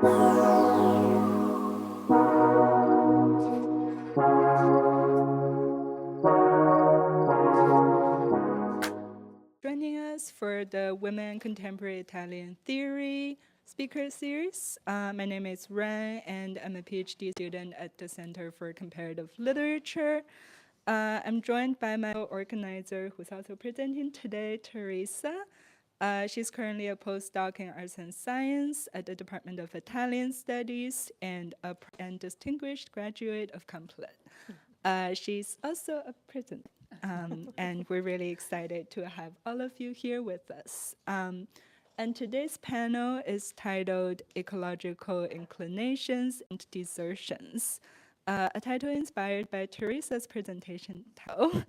Joining us for the Women Contemporary Italian Theory speaker series. My name is Ren, and I'm a PhD student at the Center for Comparative Literature. I'm joined by my organizer, who's also presenting today, Teresa. She's currently a postdoc in Arts and Science at the Department of Italian Studies and a distinguished graduate of Complet. She's also a prisoner. And we're really excited to have all of you here with us. And today's panel is titled Ecological Inclinations and Desertions, a title inspired by Teresa's presentation title.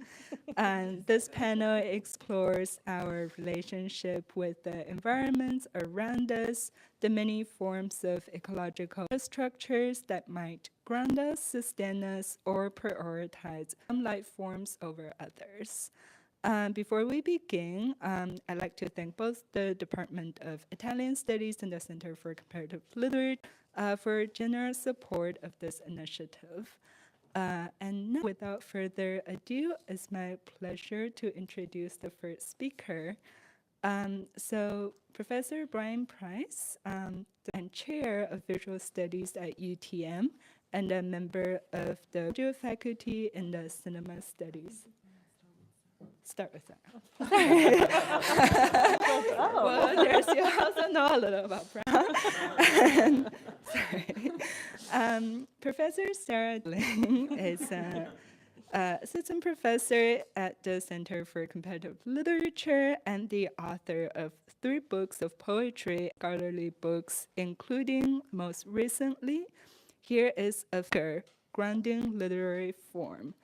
And this panel explores our relationship with the environments around us, the many forms of ecological structures that might ground us, sustain us, or prioritize some life forms over others. Before we begin, I'd like to thank both the Department of Italian Studies and the Center for Comparative Literature for generous support of this initiative. And now, without further ado, it's my pleasure to introduce the first speaker. So Professor Brian Price, and chair of visual studies at UTM, and a member of the visual faculty in the cinema studies. Start with that. Well, there's, you also know a little about Brown. Sorry. Professor Sarah Dowling is assistant professor at the Center for Comparative Literature and the author of 3 books of poetry, scholarly books, including most recently, Here is a Figure, Grounding Literary Form.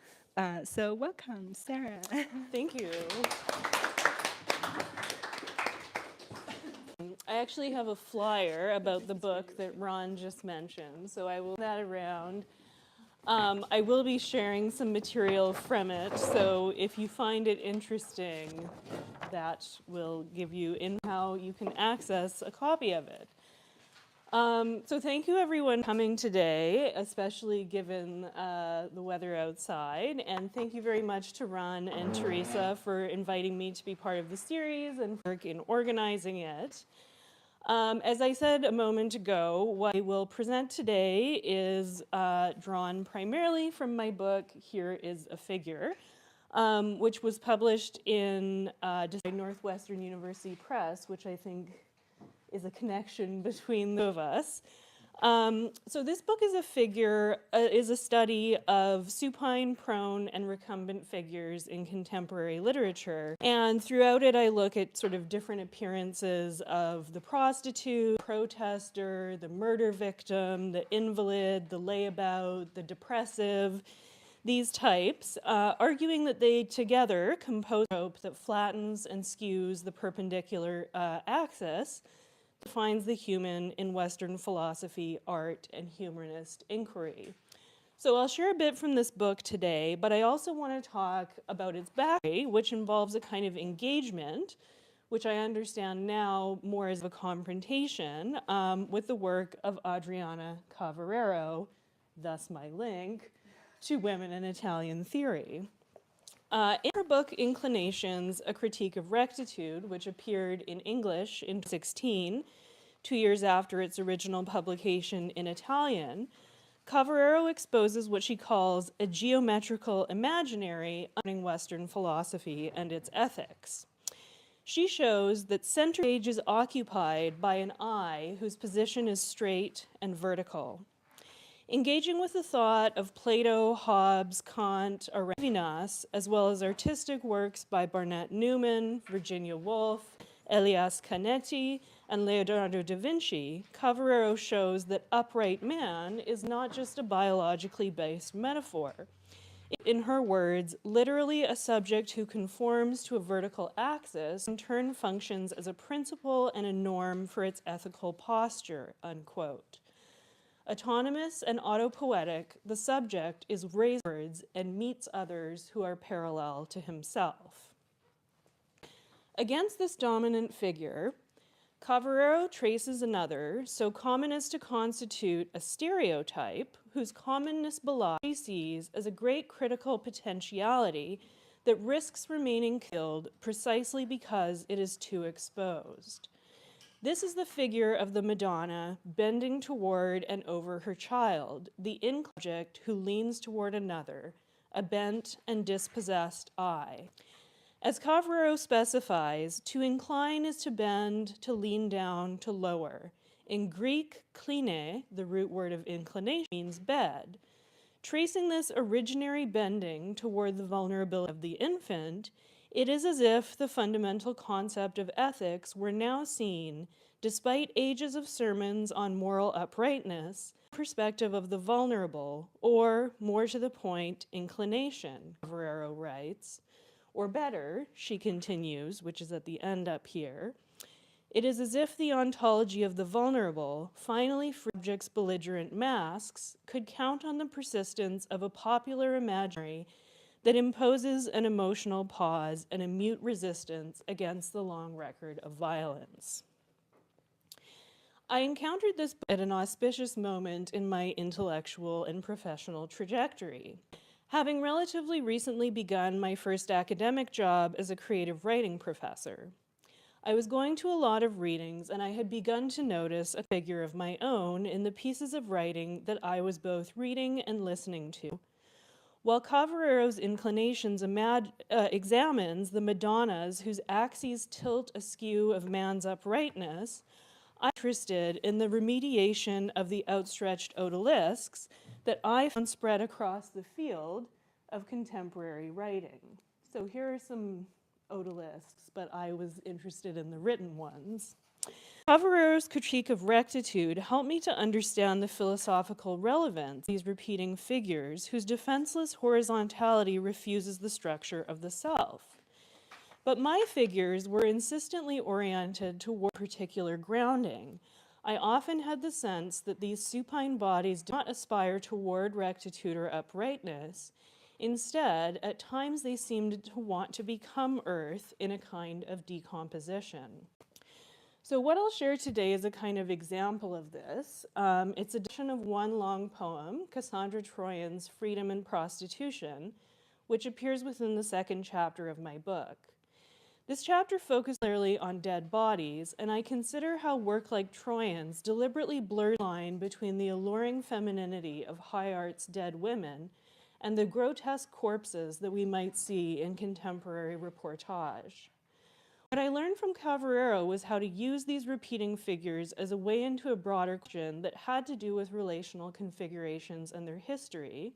So welcome, Sarah. Thank you. I actually have a flyer about the book that Ron just mentioned, so I will that around. I will be sharing some material from it, so if you find it interesting, that will give you in how you can access a copy of it. So thank you everyone for coming today, especially given the weather outside, and thank you very much to Ron and Teresa for inviting me to be part of the series and work in organizing it. As I said a moment ago, what I will present today is drawn primarily from my book, Here is a Figure, which was published in Northwestern University Press, which I think is a connection between the two of us. So this book is a study of supine, prone, and recumbent figures in contemporary literature. And throughout it, I look at sort of different appearances of the prostitute, protester, the murder victim, the invalid, the layabout, the depressive, these types, arguing that they together compose a trope that flattens and skews the perpendicular axis, defines the human in Western philosophy, art, and humanist inquiry. So I'll share a bit from this book today, but I also want to talk about its backstory, which involves a kind of engagement, which I understand now more as a confrontation with the work of Adriana Cavarero, thus my link to women in Italian theory. In her book, Inclinations, A Critique of Rectitude, which appeared in English in 2016, 2 years after its original publication in Italian, Cavarero exposes what she calls a geometrical imaginary underlying Western philosophy and its ethics. She shows that center stage is occupied by an I whose position is straight and vertical. Engaging with the thought of Plato, Hobbes, Kant, Levinas, as well as artistic works by Barnett Newman, Virginia Woolf, Elias Canetti, and Leonardo da Vinci, Cavarero shows that upright man is not just a biologically based metaphor. In her words, literally a subject who conforms to a vertical axis in turn functions as a principle and a norm for its ethical posture, unquote. Autonomous and autopoetic, the subject is raised words and meets others who are parallel to himself. Against this dominant figure, Cavarero traces another, so common as to constitute a stereotype, whose commonness belies he sees as a great critical potentiality that risks remaining killed precisely because it is too exposed. This is the figure of the Madonna bending toward and over her child, the object who leans toward another, a bent and dispossessed eye. As Cavarero specifies, to incline is to bend, to lean down, to lower. In Greek, kline, the root word of inclination, means bed. Tracing this originary bending toward the vulnerability of the infant, it is as if the fundamental concept of ethics were now seen, despite ages of sermons on moral uprightness, perspective of the vulnerable, or, more to the point, inclination, Cavarero writes. Or better, she continues, which is at the end up here, it is as if the ontology of the vulnerable, finally free subjects' belligerent masks, could count on the persistence of a popular imaginary that imposes an emotional pause and a mute resistance against the long record of violence. I encountered this at an auspicious moment in my intellectual and professional trajectory. Having relatively recently begun my first academic job as a creative writing professor, I was going to a lot of readings, and I had begun to notice a figure of my own in the pieces of writing that I was both reading and listening to. While Cavarero's Inclinations examines the Madonnas whose axes tilt askew of man's uprightness, I'm interested in the remediation of the outstretched odalisques that I found spread across the field of contemporary writing. So here are some odalisques, but I was interested in the written ones. Cavarero's critique of rectitude helped me to understand the philosophical relevance of these repeating figures whose defenseless horizontality refuses the structure of the self. But my figures were insistently oriented toward particular grounding. I often had the sense that these supine bodies do not aspire toward rectitude or uprightness. Instead, at times they seemed to want to become earth in a kind of decomposition. So what I'll share today is a kind of example of this. It's a edition of one long poem, Cassandra Troyan's Freedom and Prostitution, which appears within the second chapter of my book. This chapter focuses clearly on dead bodies, and I consider how work like Troyan's deliberately blurs the line between the alluring femininity of high art's dead women and the grotesque corpses that we might see in contemporary reportage. What I learned from Cavarero was how to use these repeating figures as a way into a broader question that had to do with relational configurations and their history.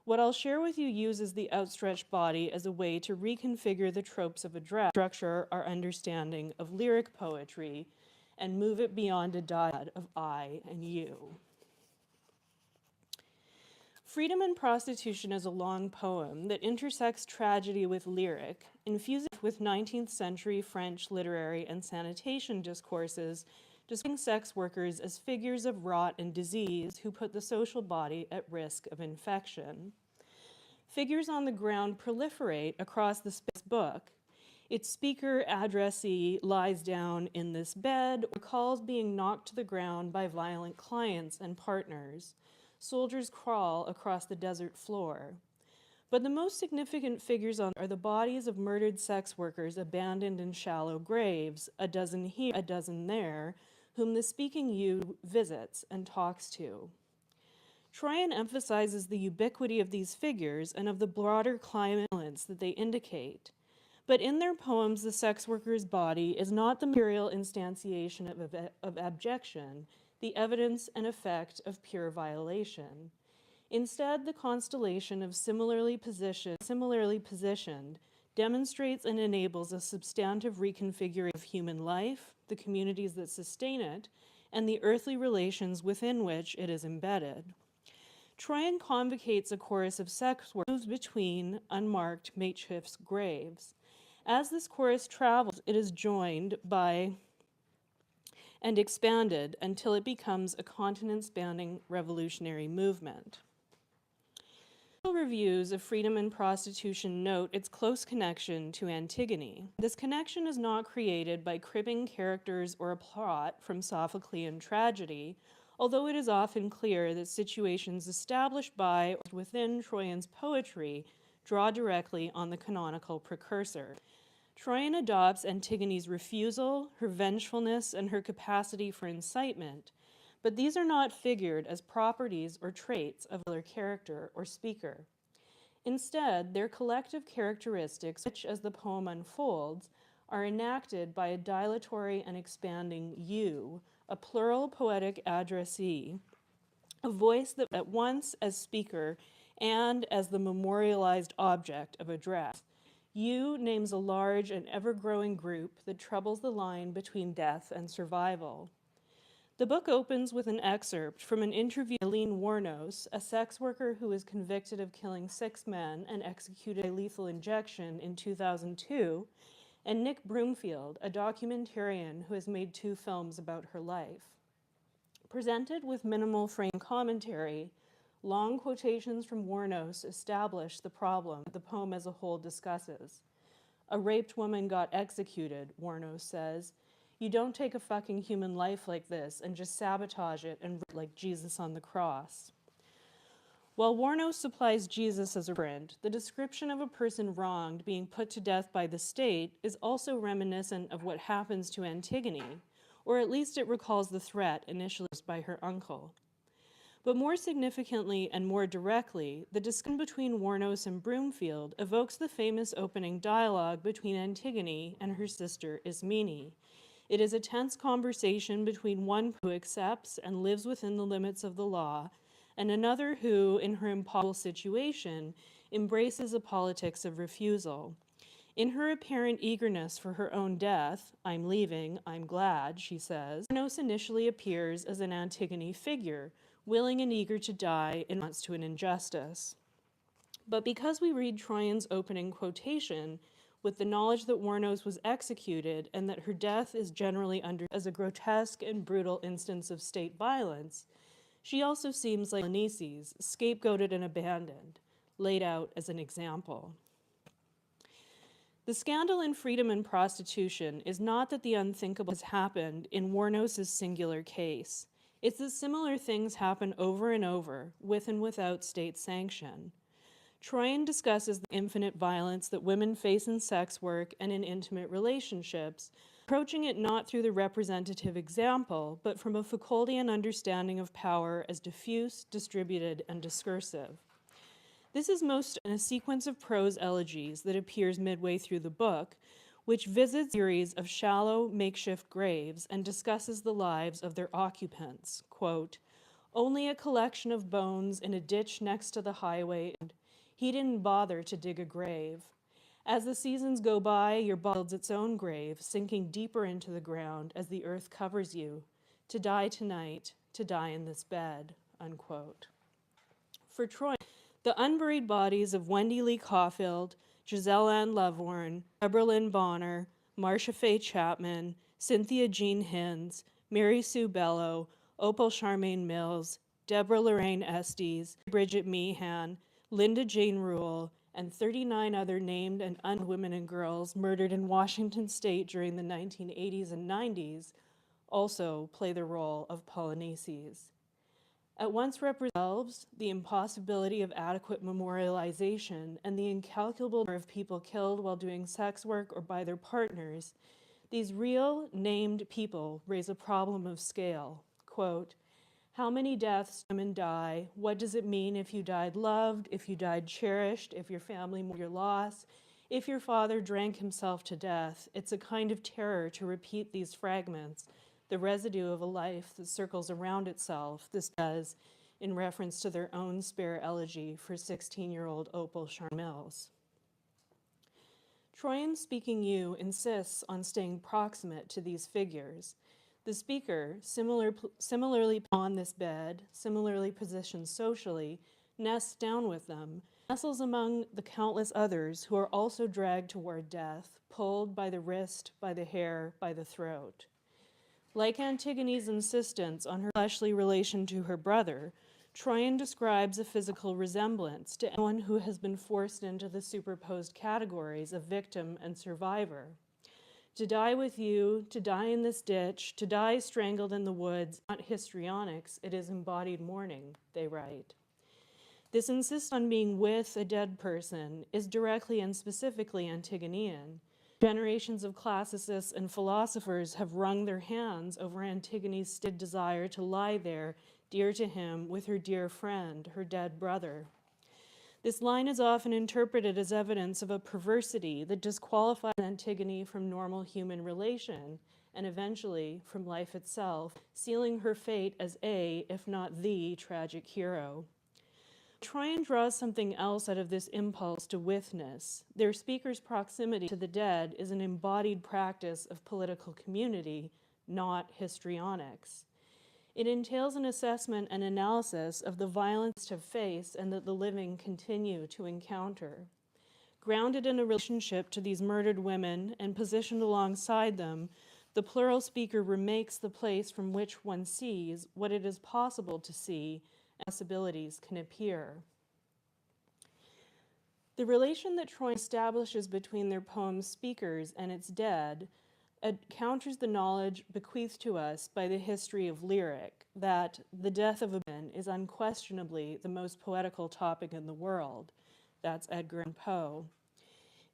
What I'll share with you uses the outstretched body as a way to reconfigure the tropes of address, structure our understanding of lyric poetry, and move it beyond a dyad of I and you. Freedom and Prostitution is a long poem that intersects tragedy with lyric, infusing it with 19th century French literary and sanitation discourses, describing sex workers as figures of rot and disease who put the social body at risk of infection. Figures on the ground proliferate across the book. Its speaker addressee lies down in this bed or recalls being knocked to the ground by violent clients and partners. Soldiers crawl across the desert floor. But the most significant figures are the bodies of murdered sex workers abandoned in shallow graves, a dozen here, a dozen there, whom the speaking you visits and talks to. Troyan emphasizes the ubiquity of these figures and of the broader climate that they indicate. But in their poems, the sex worker's body is not the material instantiation of abjection, the evidence and effect of pure violation. Instead, the constellation of similarly positioned demonstrates and enables a substantive reconfiguration of human life, the communities that sustain it, and the earthly relations within which it is embedded. Troyan convocates a chorus of sex workers between unmarked makeshift graves. As this chorus travels, it is joined by and expanded until it becomes a continent-spanning revolutionary movement. Reviews of Freedom and Prostitution note its close connection to Antigone. This connection is not created by cribbing characters or a plot from Sophoclean tragedy, although it is often clear that situations established by or within Troyan's poetry draw directly on the canonical precursor. Troyan adopts Antigone's refusal, her vengefulness, and her capacity for incitement, but these are not figured as properties or traits of their character or speaker. Instead, their collective characteristics, which, as the poem unfolds, are enacted by a dilatory and expanding you, a plural poetic addressee, a voice that at once as speaker and as the memorialized object of address. You names a large and ever-growing group that troubles the line between death and survival. The book opens with an excerpt from an interview with Eileen Wuornos, a sex worker who was convicted of killing 6 men and executed by lethal injection in 2002, and Nick Broomfield, a documentarian who has made 2 films about her life. Presented with minimal frame commentary, long quotations from Wuornos establish the problem the poem as a whole discusses. A raped woman got executed, Wuornos says. You don't take a fucking human life like this and just sabotage it and like Jesus on the cross. While Wuornos supplies Jesus as a friend, the description of a person wronged being put to death by the state is also reminiscent of what happens to Antigone, or at least it recalls the threat initially by her uncle. But more significantly and more directly, the discussion between Wuornos and Broomfield evokes the famous opening dialogue between Antigone and her sister Ismene. It is a tense conversation between one who accepts and lives within the limits of the law, and another who, in her impossible situation, embraces a politics of refusal. In her apparent eagerness for her own death, I'm leaving, I'm glad, she says, Wuornos initially appears as an Antigone figure, willing and eager to die in response to an injustice. But because we read Troyan's opening quotation, with the knowledge that Wuornos was executed and that her death is generally understood as a grotesque and brutal instance of state violence, she also seems like Polynices, scapegoated and abandoned, laid out as an example. The scandal in Freedom and Prostitution is not that the unthinkable has happened in Wuornos' singular case. It's that similar things happen over and over, with and without state sanction. Troyan discusses the infinite violence that women face in sex work and in intimate relationships, approaching it not through the representative example, but from a Foucauldian understanding of power as diffuse, distributed, and discursive. This is most in a sequence of prose elegies that appears midway through the book, which visits a series of shallow, makeshift graves and discusses the lives of their occupants. Quote, only a collection of bones in a ditch next to the highway. He didn't bother to dig a grave. As the seasons go by, your body builds its own grave, sinking deeper into the ground as the earth covers you. To die tonight, to die in this bed, unquote. For Troy, the unburied bodies of Wendy Lee Caulfield, Giselle Ann Lovewarn, Deborah Lynn Bonner, Marcia Faye Chapman, Cynthia Jean Hinds, Mary Sue Bello, Opal Charmaine Mills, Deborah Lorraine Estes, Bridget Meehan, Linda Jane Rule, and 39 other named and unnamed women and girls murdered in Washington state during the 1980s and 90s also play the role of Polynices. At once represents the impossibility of adequate memorialization and the incalculable number of people killed while doing sex work or by their partners, these real, named people raise a problem of scale. Quote, how many deaths do women die? What does it mean if you died loved, if you died cherished, if your family mourned your loss, if your father drank himself to death? It's a kind of terror to repeat these fragments, the residue of a life that circles around itself. This does in reference to their own spare elegy for 16-year-old Opal Charmaine Mills. Troyan speaking you insists on staying proximate to these figures. The speaker, similarly on this bed, similarly positioned socially, nests down with them, nestles among the countless others who are also dragged toward death, pulled by the wrist, by the hair, by the throat. Like Antigone's insistence on her fleshly relation to her brother, Troyan describes a physical resemblance to anyone who has been forced into the superposed categories of victim and survivor. To die with you, to die in this ditch, to die strangled in the woods, not histrionics, it is embodied mourning, they write. This insistence on being with a dead person is directly and specifically Antigonean. Generations of classicists and philosophers have wrung their hands over Antigone's desire to lie there, dear to him, with her dear friend, her dead brother. This line is often interpreted as evidence of a perversity that disqualifies Antigone from normal human relation, and eventually from life itself, sealing her fate as a, if not the, tragic hero. Troyan draws something else out of this impulse to withness. Their speaker's proximity to the dead is an embodied practice of political community, not histrionics. It entails an assessment and analysis of the violence to face and that the living continue to encounter. Grounded in a relationship to these murdered women and positioned alongside them, the plural speaker remakes the place from which one sees what it is possible to see, possibilities can appear. The relation that Troyan establishes between their poem's speakers and its dead counters the knowledge bequeathed to us by the history of lyric, that the death of a man is unquestionably the most poetical topic in the world. That's Edgar Allan Poe.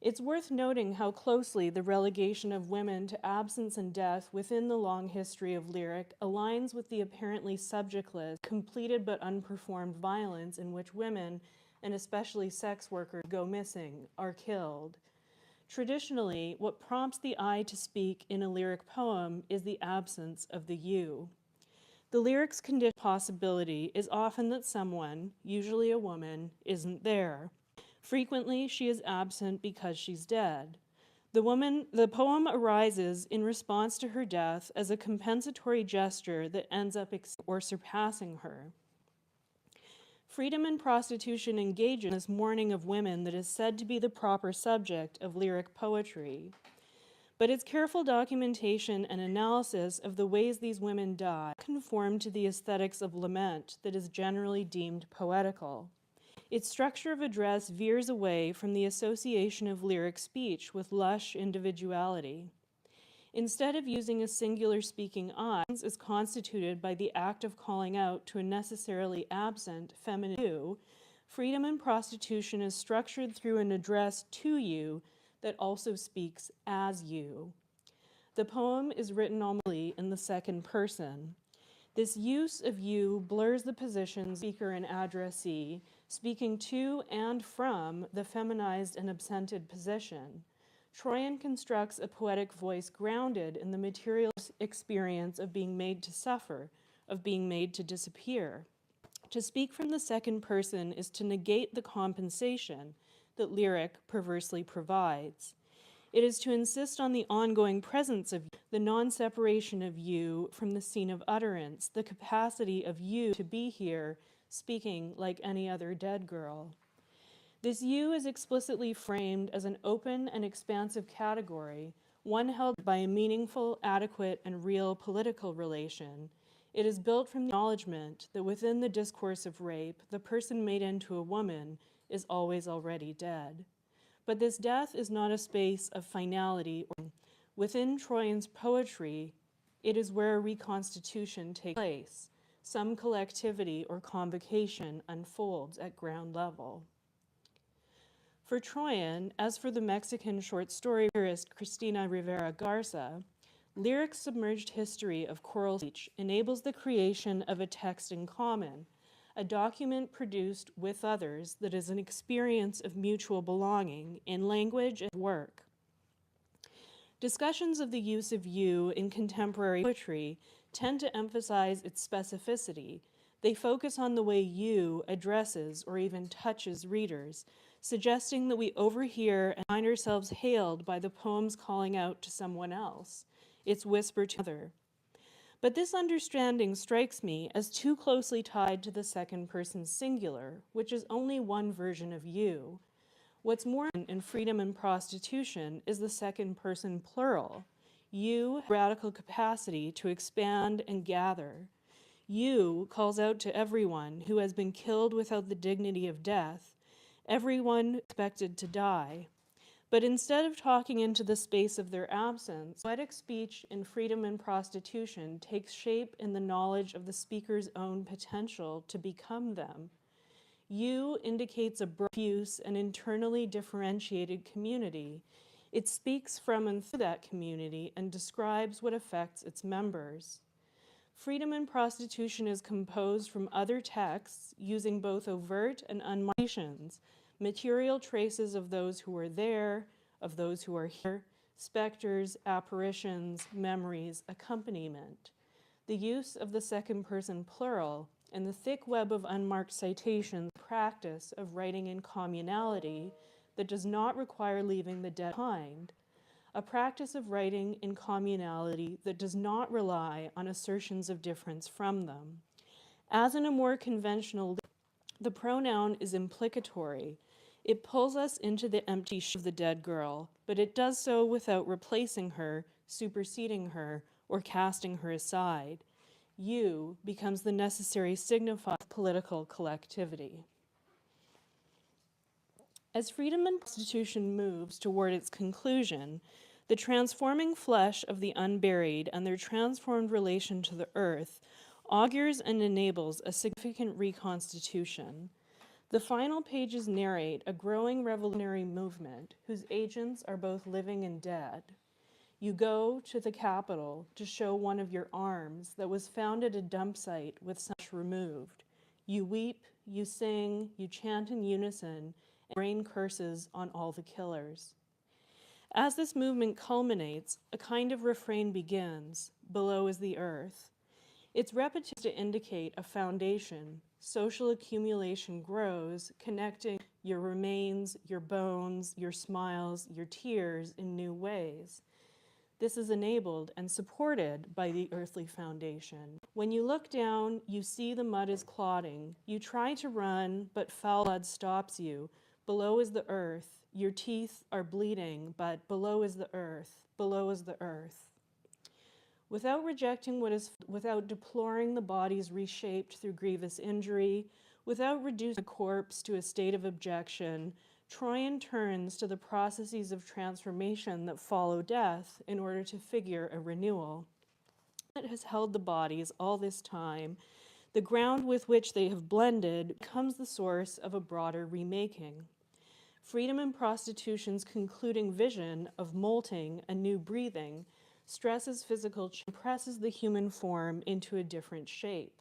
It's worth noting how closely the relegation of women to absence and death within the long history of lyric aligns with the apparently subjectless, completed but unperformed violence in which women, and especially sex workers, go missing, are killed. Traditionally, what prompts the I to speak in a lyric poem is the absence of the you. The lyric's condition possibility is often that someone, usually a woman, isn't there. Frequently, she is absent because she's dead. The poem arises in response to her death as a compensatory gesture that ends up or surpassing her. Freedom and prostitution engage in this mourning of women that is said to be the proper subject of lyric poetry. But its careful documentation and analysis of the ways these women die conform to the aesthetics of lament that is generally deemed poetical. Its structure of address veers away from the association of lyric speech with lush individuality. Instead of using a singular speaking I, is constituted by the act of calling out to a necessarily absent feminine you, freedom and prostitution is structured through an address to you that also speaks as you. The poem is written normally in the second person. This use of you blurs the positions speaker and addressee, speaking to and from the feminized and absented position. Troyan constructs a poetic voice grounded in the material experience of being made to suffer, of being made to disappear. To speak from the second person is to negate the compensation that lyric perversely provides. It is to insist on the ongoing presence of you, the non-separation of you from the scene of utterance, the capacity of you to be here, speaking like any other dead girl. This you is explicitly framed as an open and expansive category, one held by a meaningful, adequate, and real political relation. It is built from the acknowledgement that within the discourse of rape, the person made into a woman is always already dead. But this death is not a space of finality. Within Troyan's poetry, it is where a reconstitution takes place. Some collectivity or convocation unfolds at ground level. For Troyan, as for the Mexican short story theorist Cristina Rivera Garza, lyric submerged history of choral speech enables the creation of a text in common, a document produced with others that is an experience of mutual belonging in language and work. Discussions of the use of you in contemporary poetry tend to emphasize its specificity. They focus on the way you addresses or even touches readers, suggesting that we overhear and find ourselves hailed by the poem's calling out to someone else, its whisper to another. But this understanding strikes me as too closely tied to the second person singular, which is only one version of you. What's more in freedom and prostitution is the second person plural. You have radical capacity to expand and gather. You calls out to everyone who has been killed without the dignity of death, everyone expected to die. But instead of talking into the space of their absence, poetic speech in freedom and prostitution takes shape in the knowledge of the speaker's own potential to become them. You indicates a diffuse and internally differentiated community. It speaks from and through that community and describes what affects its members. Freedom and prostitution is composed from other texts using both overt and unmarked material traces of those who were there, of those who are here, specters, apparitions, memories, accompaniment. The use of the second person plural and the thick web of unmarked citations, practice of writing in communality that does not require leaving the dead behind, a practice of writing in communality that does not rely on assertions of difference from them. As in a more conventional, the pronoun is implicatory. It pulls us into the empty of the dead girl, but it does so without replacing her, superseding her, or casting her aside. You becomes the necessary signifier of political collectivity. As freedom and prostitution moves toward its conclusion, the transforming flesh of the unburied and their transformed relation to the earth augurs and enables a significant reconstitution. The final pages narrate a growing revolutionary movement whose agents are both living and dead. You go to the Capitol to show one of your arms that was found at a dump site with such removed. You weep, you sing, you chant in unison, and rain curses on all the killers. As this movement culminates, a kind of refrain begins, below is the earth. Its repetition to indicate a foundation. Social accumulation grows, connecting your remains, your bones, your smiles, your tears in new ways. This is enabled and supported by the earthly foundation. When you look down, you see the mud is clotting. You try to run, but foul blood stops you. Below is the earth. Your teeth are bleeding, but below is the earth. Below is the earth. Without rejecting without deploring the bodies reshaped through grievous injury, without reducing a corpse to a state of abjection, Troyan turns to the processes of transformation that follow death in order to figure a renewal. It has held the bodies all this time. The ground with which they have blended becomes the source of a broader remaking. Freedom and prostitution's concluding vision of molting a new breathing stresses physical change, presses the human form into a different shape.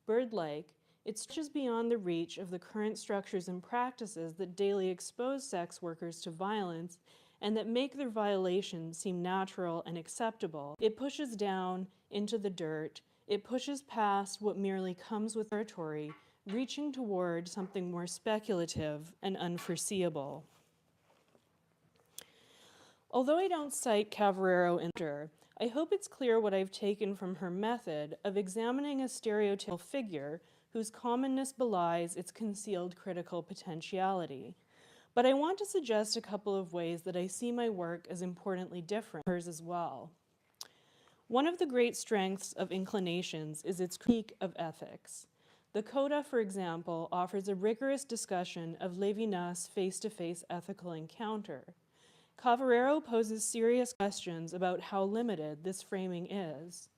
Bird-like, it stretches beyond the reach of the current structures and practices that daily expose sex workers to violence and that make their violations seem natural and acceptable. It pushes down into the dirt. It pushes past what merely comes with territory, reaching toward something more speculative and unforeseeable. Although I don't cite Cavarero in there, I hope it's clear what I've taken from her method of examining a stereotypical figure whose commonness belies its concealed critical potentiality. But I want to suggest a couple of ways that I see my work as importantly different from hers as well. One of the great strengths of Inclinations is its critique of ethics. The Coda, for example, offers a rigorous discussion of Levinas' face-to-face ethical encounter. Cavarero poses serious questions about how limited this framing is.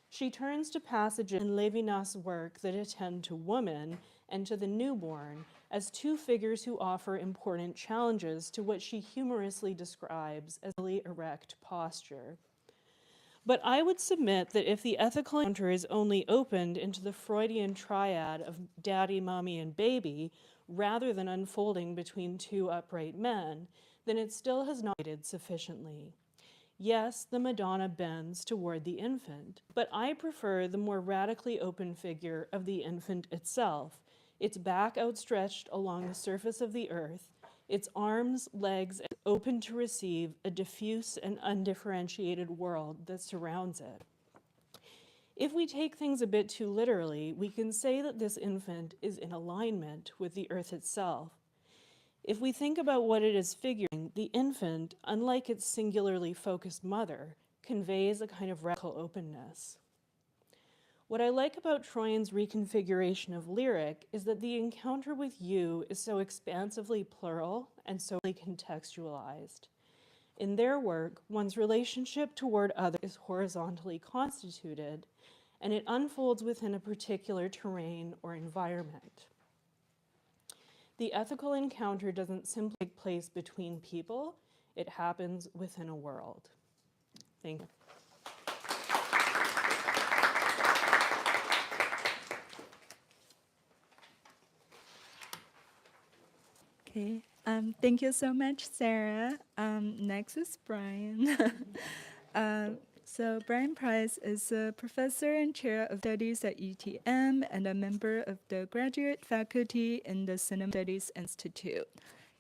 She turns to passages in Levinas' work that attend to woman and to the newborn as two figures who offer important challenges to what she humorously describes as a erect posture. But I would submit that if the ethical encounter is only opened into the Freudian triad of daddy, mommy, and baby, rather than unfolding between two upright men, then it still has not been sufficiently. Yes, the Madonna bends toward the infant, but I prefer the more radically open figure of the infant itself, its back outstretched along the surface of the earth, its arms, legs open to receive a diffuse and undifferentiated world that surrounds it. If we take things a bit too literally, we can say that this infant is in alignment with the earth itself. If we think about what it is figuring, the infant, unlike its singularly focused mother, conveys a kind of radical openness. What I like about Troyan's reconfiguration of lyric is that the encounter with you is so expansively plural and so contextualized. In their work, one's relationship toward others is horizontally constituted, and it unfolds within a particular terrain or environment. The ethical encounter doesn't simply take place between people, it happens within a world. Thank you. Okay. Thank you so much, Sarah. Next is Brian. So Brian Price is a professor and chair of studies at UTM and a member of the graduate faculty in the Cinema Studies Institute.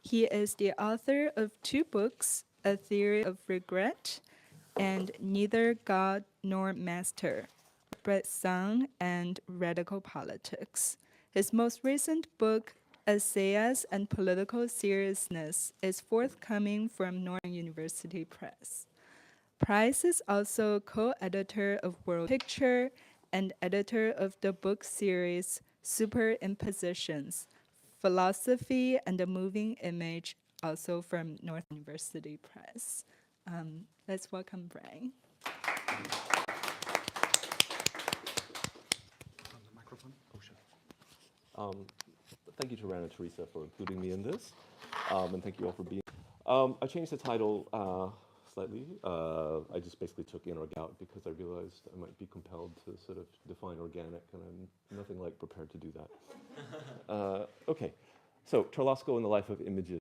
He is the author of 2 books, A Theory of Regret and Neither God Nor Master, Corporate Song and Radical Politics. His most recent book, Essays and Political Seriousness, is forthcoming from Northern University Press. Price is also co-editor of World Picture and editor of the book series Superimpositions, Philosophy and the Moving Image, also from North University Press. Let's welcome Brian. Thank you to Ran and Teresa for including me in this, and thank you all for being. I changed the title slightly. I just basically took Inorganic because I realized I might be compelled to sort of define organic, and I'm nothing like prepared to do that. Okay, so Torlasco and the Life of Images.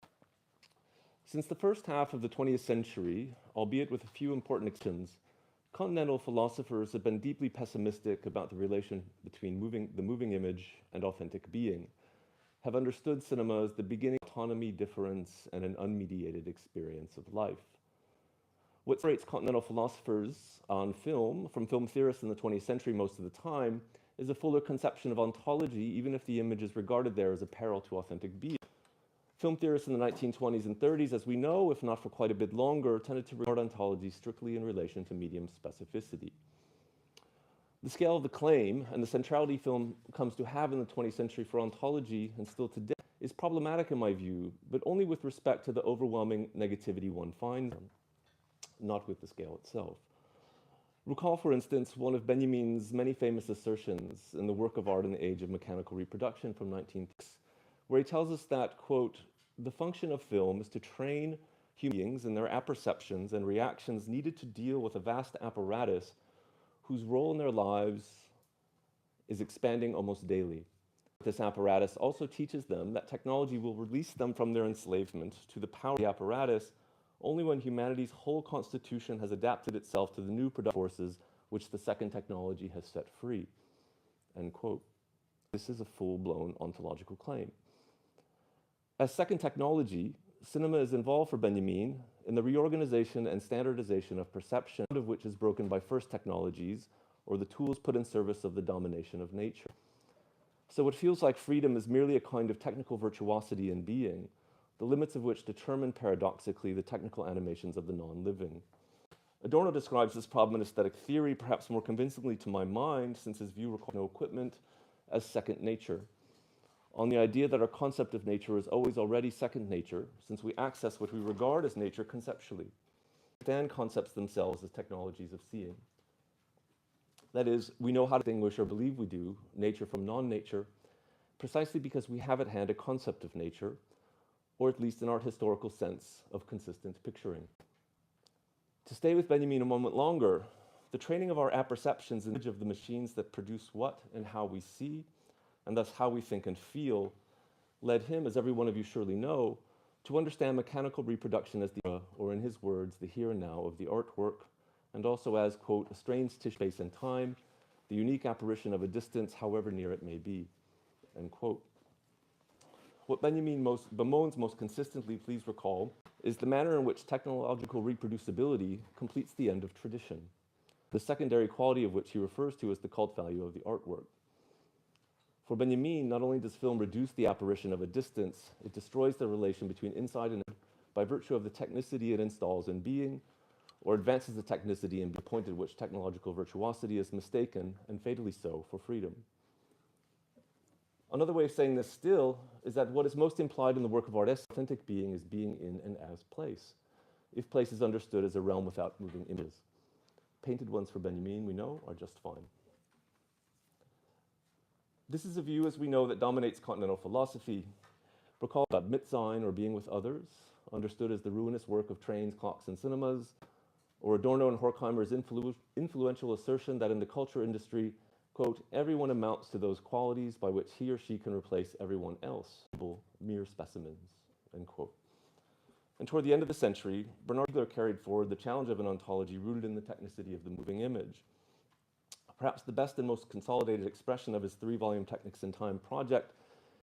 Since the first half of the 20th century, albeit with a few important exceptions, continental philosophers have been deeply pessimistic about the relation between the moving image and authentic being, have understood cinema as the beginning of autonomy, difference, and an unmediated experience of life. What separates continental philosophers on film from film theorists in the 20th century most of the time is a fuller conception of ontology, even if the image is regarded there as a peril to authentic being. Film theorists in the 1920s and 30s, as we know, if not for quite a bit longer, tended to regard ontology strictly in relation to medium specificity. The scale of the claim and the centrality film comes to have in the 20th century for ontology, and still today, is problematic in my view, but only with respect to the overwhelming negativity one finds, not with the scale itself. Recall, for instance, one of Benjamin's many famous assertions in the work of art in the age of mechanical reproduction from 1906, where he tells us that, quote, the function of film is to train human beings in their apperceptions and reactions needed to deal with a vast apparatus whose role in their lives is expanding almost daily. This apparatus also teaches them that technology will release them from their enslavement to the power of the apparatus only when humanity's whole constitution has adapted itself to the new productive forces which the second technology has set free. End quote. This is a full-blown ontological claim. As second technology, cinema is involved for Benjamin in the reorganization and standardization of perception, of which is broken by first technologies or the tools put in service of the domination of nature. So what feels like freedom is merely a kind of technical virtuosity in being, the limits of which determine paradoxically the technical animations of the non-living. Adorno describes this problem in aesthetic theory, perhaps more convincingly to my mind, since his view requires no equipment, as second nature, on the idea that our concept of nature is always already second nature, since we access what we regard as nature conceptually, and concepts themselves as technologies of seeing. That is, we know how to distinguish, or believe we do, nature from non-nature, precisely because we have at hand a concept of nature, or at least an art historical sense of consistent picturing. To stay with Benjamin a moment longer, the training of our apperceptions in the image of the machines that produce what and how we see, and thus how we think and feel, led him, as every one of you surely know, to understand mechanical reproduction as the, or in his words, the here and now of the artwork, and also as, quote, a strange tissue space and time, the unique apparition of a distance, however near it may be, end quote. What Benjamin bemoans most consistently, please recall, is the manner in which technological reproducibility completes the end of tradition, the secondary quality of which he refers to as the cult value of the artwork. For Benjamin, not only does film reduce the apparition of a distance, it destroys the relation between inside and out by virtue of the technicity it installs in being, or advances the technicity and be a point at which technological virtuosity is mistaken, and fatally so, for freedom. Another way of saying this still is that what is most implied in the work of art as authentic being is being in and as place, if place is understood as a realm without moving images. Painted ones for Benjamin, we know, are just fine. This is a view, as we know, that dominates continental philosophy. Recall about Mitsein, or being with others, understood as the ruinous work of trains, clocks, and cinemas, or Adorno and Horkheimer's influential assertion that in the culture industry, quote, everyone amounts to those qualities by which he or she can replace everyone else, mere specimens, end quote. And toward the end of the century, Berardi carried forward the challenge of an ontology rooted in the technicity of the moving image. Perhaps the best and most consolidated expression of his 3-volume Technics in Time project,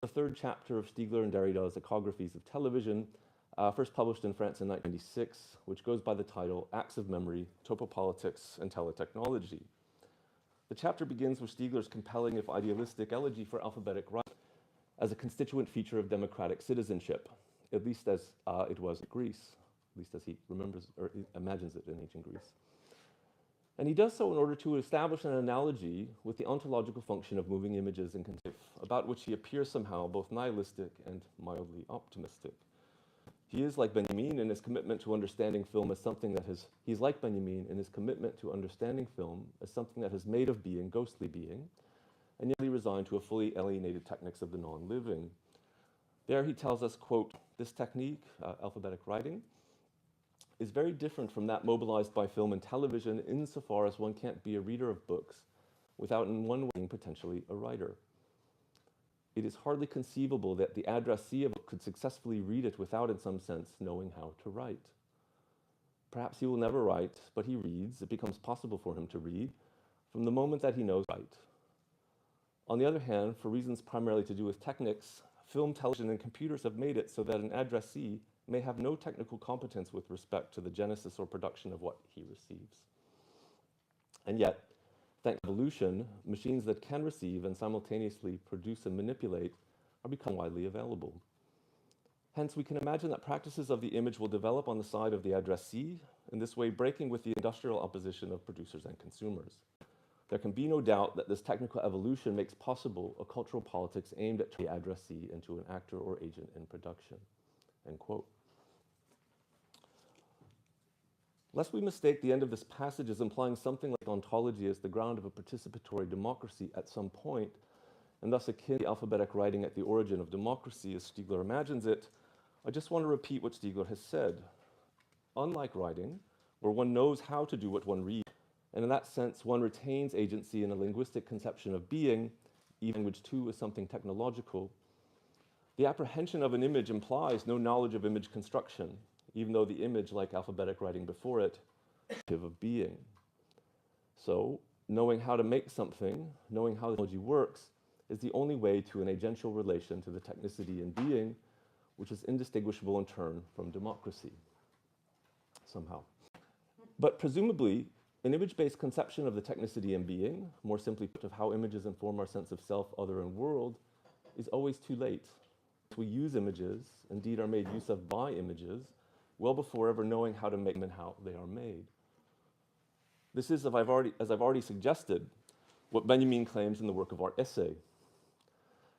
the 3rd chapter of Stiegler and Derrida's Ecographies of Television, first published in France in 1996, which goes by the title Acts of Memory, Topopolitics, and Teletechnology. The chapter begins with Stiegler's compelling, if idealistic, elegy for alphabetic writing as a constituent feature of democratic citizenship, at least as it was in Greece, at least as he remembers or imagines it in ancient Greece. And he does so in order to establish an analogy with the ontological function of moving images and about which he appears somehow both nihilistic and mildly optimistic. He is like Benjamin in his commitment to understanding film as something that has, he's like Benjamin in his commitment to understanding film as something that has made of being ghostly being, and yet resigned to a fully alienated techniques of the non-living. There he tells us, quote, this technique, alphabetic writing, is very different from that mobilized by film and television insofar as one can't be a reader of books without in one way being potentially a writer. It is hardly conceivable that the addressee of it could successfully read it without, in some sense, knowing how to write. Perhaps he will never write, but he reads. It becomes possible for him to read from the moment that he knows how to write. On the other hand, for reasons primarily to do with techniques, film, television, and computers have made it so that an addressee may have no technical competence with respect to the genesis or production of what he receives. And yet, thanks to evolution, machines that can receive and simultaneously produce and manipulate are becoming widely available. Hence, we can imagine that practices of the image will develop on the side of the addressee, in this way breaking with the industrial opposition of producers and consumers. There can be no doubt that this technical evolution makes possible a cultural politics aimed at turning the addressee into an actor or agent in production, end quote. Lest we mistake the end of this passage as implying something like ontology as the ground of a participatory democracy at some point, and thus akin to alphabetic writing at the origin of democracy as Stiegler imagines it, I just want to repeat what Stiegler has said. Unlike writing, where one knows how to do what one reads, and in that sense one retains agency in a linguistic conception of being, even language too is something technological, the apprehension of an image implies no knowledge of image construction, even though the image, like alphabetic writing before it, is of being. So, knowing how to make something, knowing how the technology works, is the only way to an agential relation to the technicity in being, which is indistinguishable in turn from democracy, somehow. But presumably, an image-based conception of the technicity in being, more simply put, of how images inform our sense of self, other, and world, is always too late. We use images, indeed are made use of by images, well before ever knowing how to make them and how they are made. This is, as I've already suggested, what Benjamin claims in the work of art essay.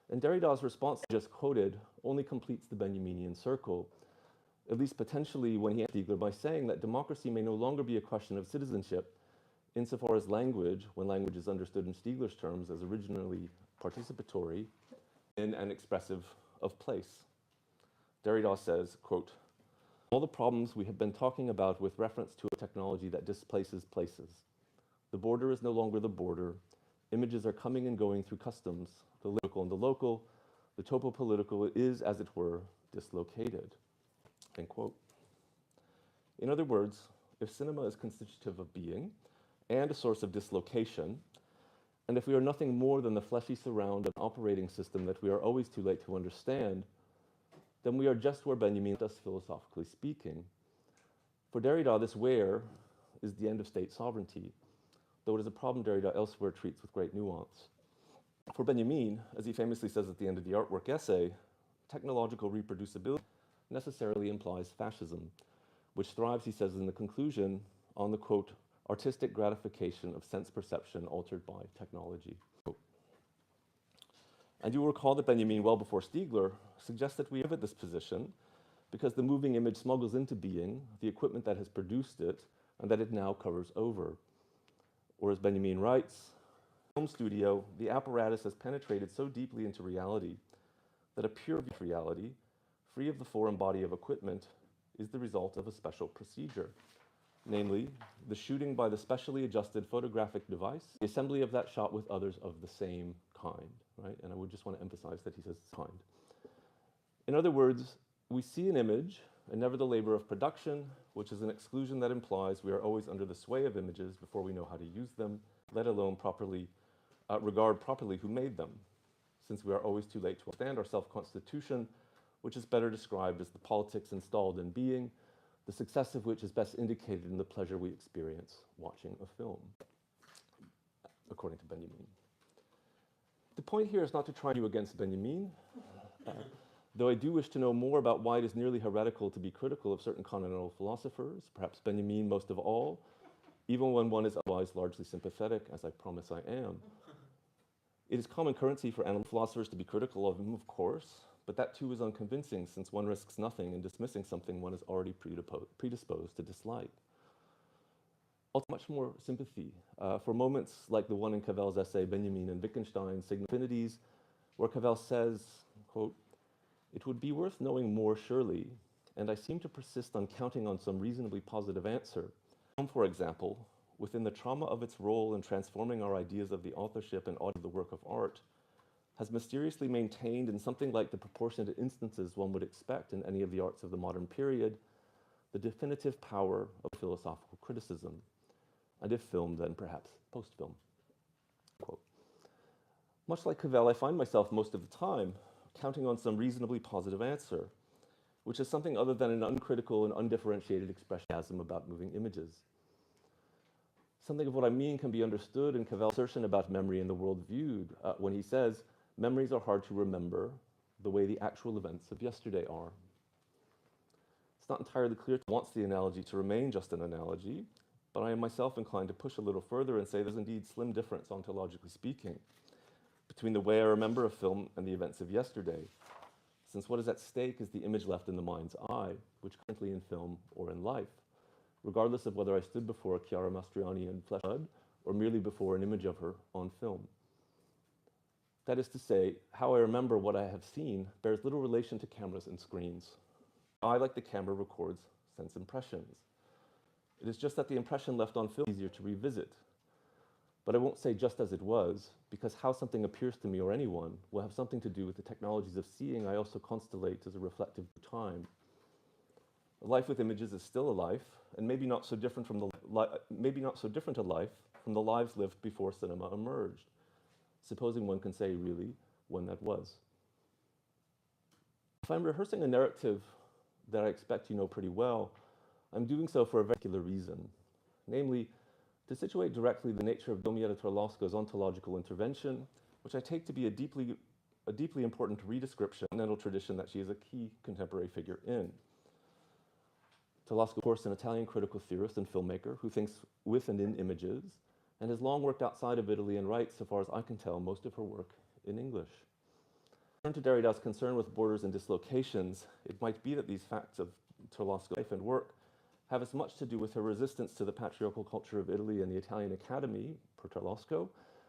And Derrida's response just quoted only completes the Benjaminian circle, at least potentially when he answers Stiegler by saying that democracy may no longer be a question of citizenship, insofar as language, when language is understood in Stiegler's terms as originally participatory, in and expressive of place. Derrida says, quote, all the problems we have been talking about with reference to a technology that displaces places. The border is no longer the border. Images are coming and going through customs. The local and the local, the topopolitical is, as it were, dislocated, end quote. In other words, if cinema is constitutive of being and a source of dislocation, and if we are nothing more than the fleshy surround of an operating system that we are always too late to understand, then we are just where Benjamin does, philosophically speaking. For Derrida, this where is the end of state sovereignty, though it is a problem Derrida elsewhere treats with great nuance. For Benjamin, as he famously says at the end of the artwork essay, technological reproducibility necessarily implies fascism, which thrives, he says in the conclusion, on the, quote, artistic gratification of sense perception altered by technology. Quote. And you will recall that Benjamin, well before Stiegler, suggests that we have at this position because the moving image smuggles into being the equipment that has produced it and that it now covers over. Or as Benjamin writes, home studio, the apparatus has penetrated so deeply into reality that a pure reality, free of the foreign body of equipment, is the result of a special procedure. Namely, the shooting by the specially adjusted photographic device, the assembly of that shot with others of the same kind, right? And I would just want to emphasize that he says kind. In other words, we see an image and never the labor of production, which is an exclusion that implies we are always under the sway of images before we know how to use them, let alone properly regard properly who made them, since we are always too late to understand our self-constitution, which is better described as the politics installed in being, the success of which is best indicated in the pleasure we experience watching a film, according to Benjamin. The point here is not to try to argue against Benjamin, though I do wish to know more about why it is nearly heretical to be critical of certain continental philosophers, perhaps Benjamin most of all, even when one is otherwise largely sympathetic, as I promise I am. It is common currency for animal philosophers to be critical of him, of course, but that too is unconvincing since one risks nothing in dismissing something one is already predisposed to dislike. Also, much more sympathy for moments like the one in Cavell's essay, Benjamin and Wittgenstein, Signal Affinities, where Cavell says, quote, "It would be worth knowing more surely, and I seem to persist on counting on some reasonably positive answer. For example, within the trauma of its role in transforming our ideas of the authorship and of the work of art, has mysteriously maintained in something like the proportionate instances one would expect in any of the arts of the modern period, the definitive power of philosophical criticism, and if film, then perhaps post-film." Quote. Much like Cavell, I find myself most of the time counting on some reasonably positive answer, which is something other than an uncritical and undifferentiated expression about moving images. Something of what I mean can be understood in Cavell's assertion about memory and the world viewed, when he says, memories are hard to remember the way the actual events of yesterday are. It's not entirely clear to wants the analogy to remain just an analogy, but I am myself inclined to push a little further and say there's indeed slim difference, ontologically speaking, between the way I remember a film and the events of yesterday, since what is at stake is the image left in the mind's eye, which currently in film or in life, regardless of whether I stood before Chiara Mastroianni in flesh and blood or merely before an image of her on film. That is to say, how I remember what I have seen bears little relation to cameras and screens. I, like the camera, records sense impressions. It is just that the impression left on film is easier to revisit. But I won't say just as it was, because how something appears to me or anyone will have something to do with the technologies of seeing I also constellate as a reflective time. A life with images is still a life, and maybe not so different from a life from the lives lived before cinema emerged, supposing one can say really when that was. If I'm rehearsing a narrative that I expect you know pretty well, I'm doing so for a very particular reason, namely, to situate directly the nature of Domietta Torlasco's ontological intervention, which I take to be a deeply important redescription of the continental tradition that she is a key contemporary figure in. Torlasco, of course, an Italian critical theorist and filmmaker who thinks with and in images, and has long worked outside of Italy and writes, so far as I can tell, most of her work in English. Turn to Derrida's concern with borders and dislocations, it might be that these facts of Torlasco's life and work have as much to do with her resistance to the patriarchal culture of Italy and the Italian Academy, per Torlasco,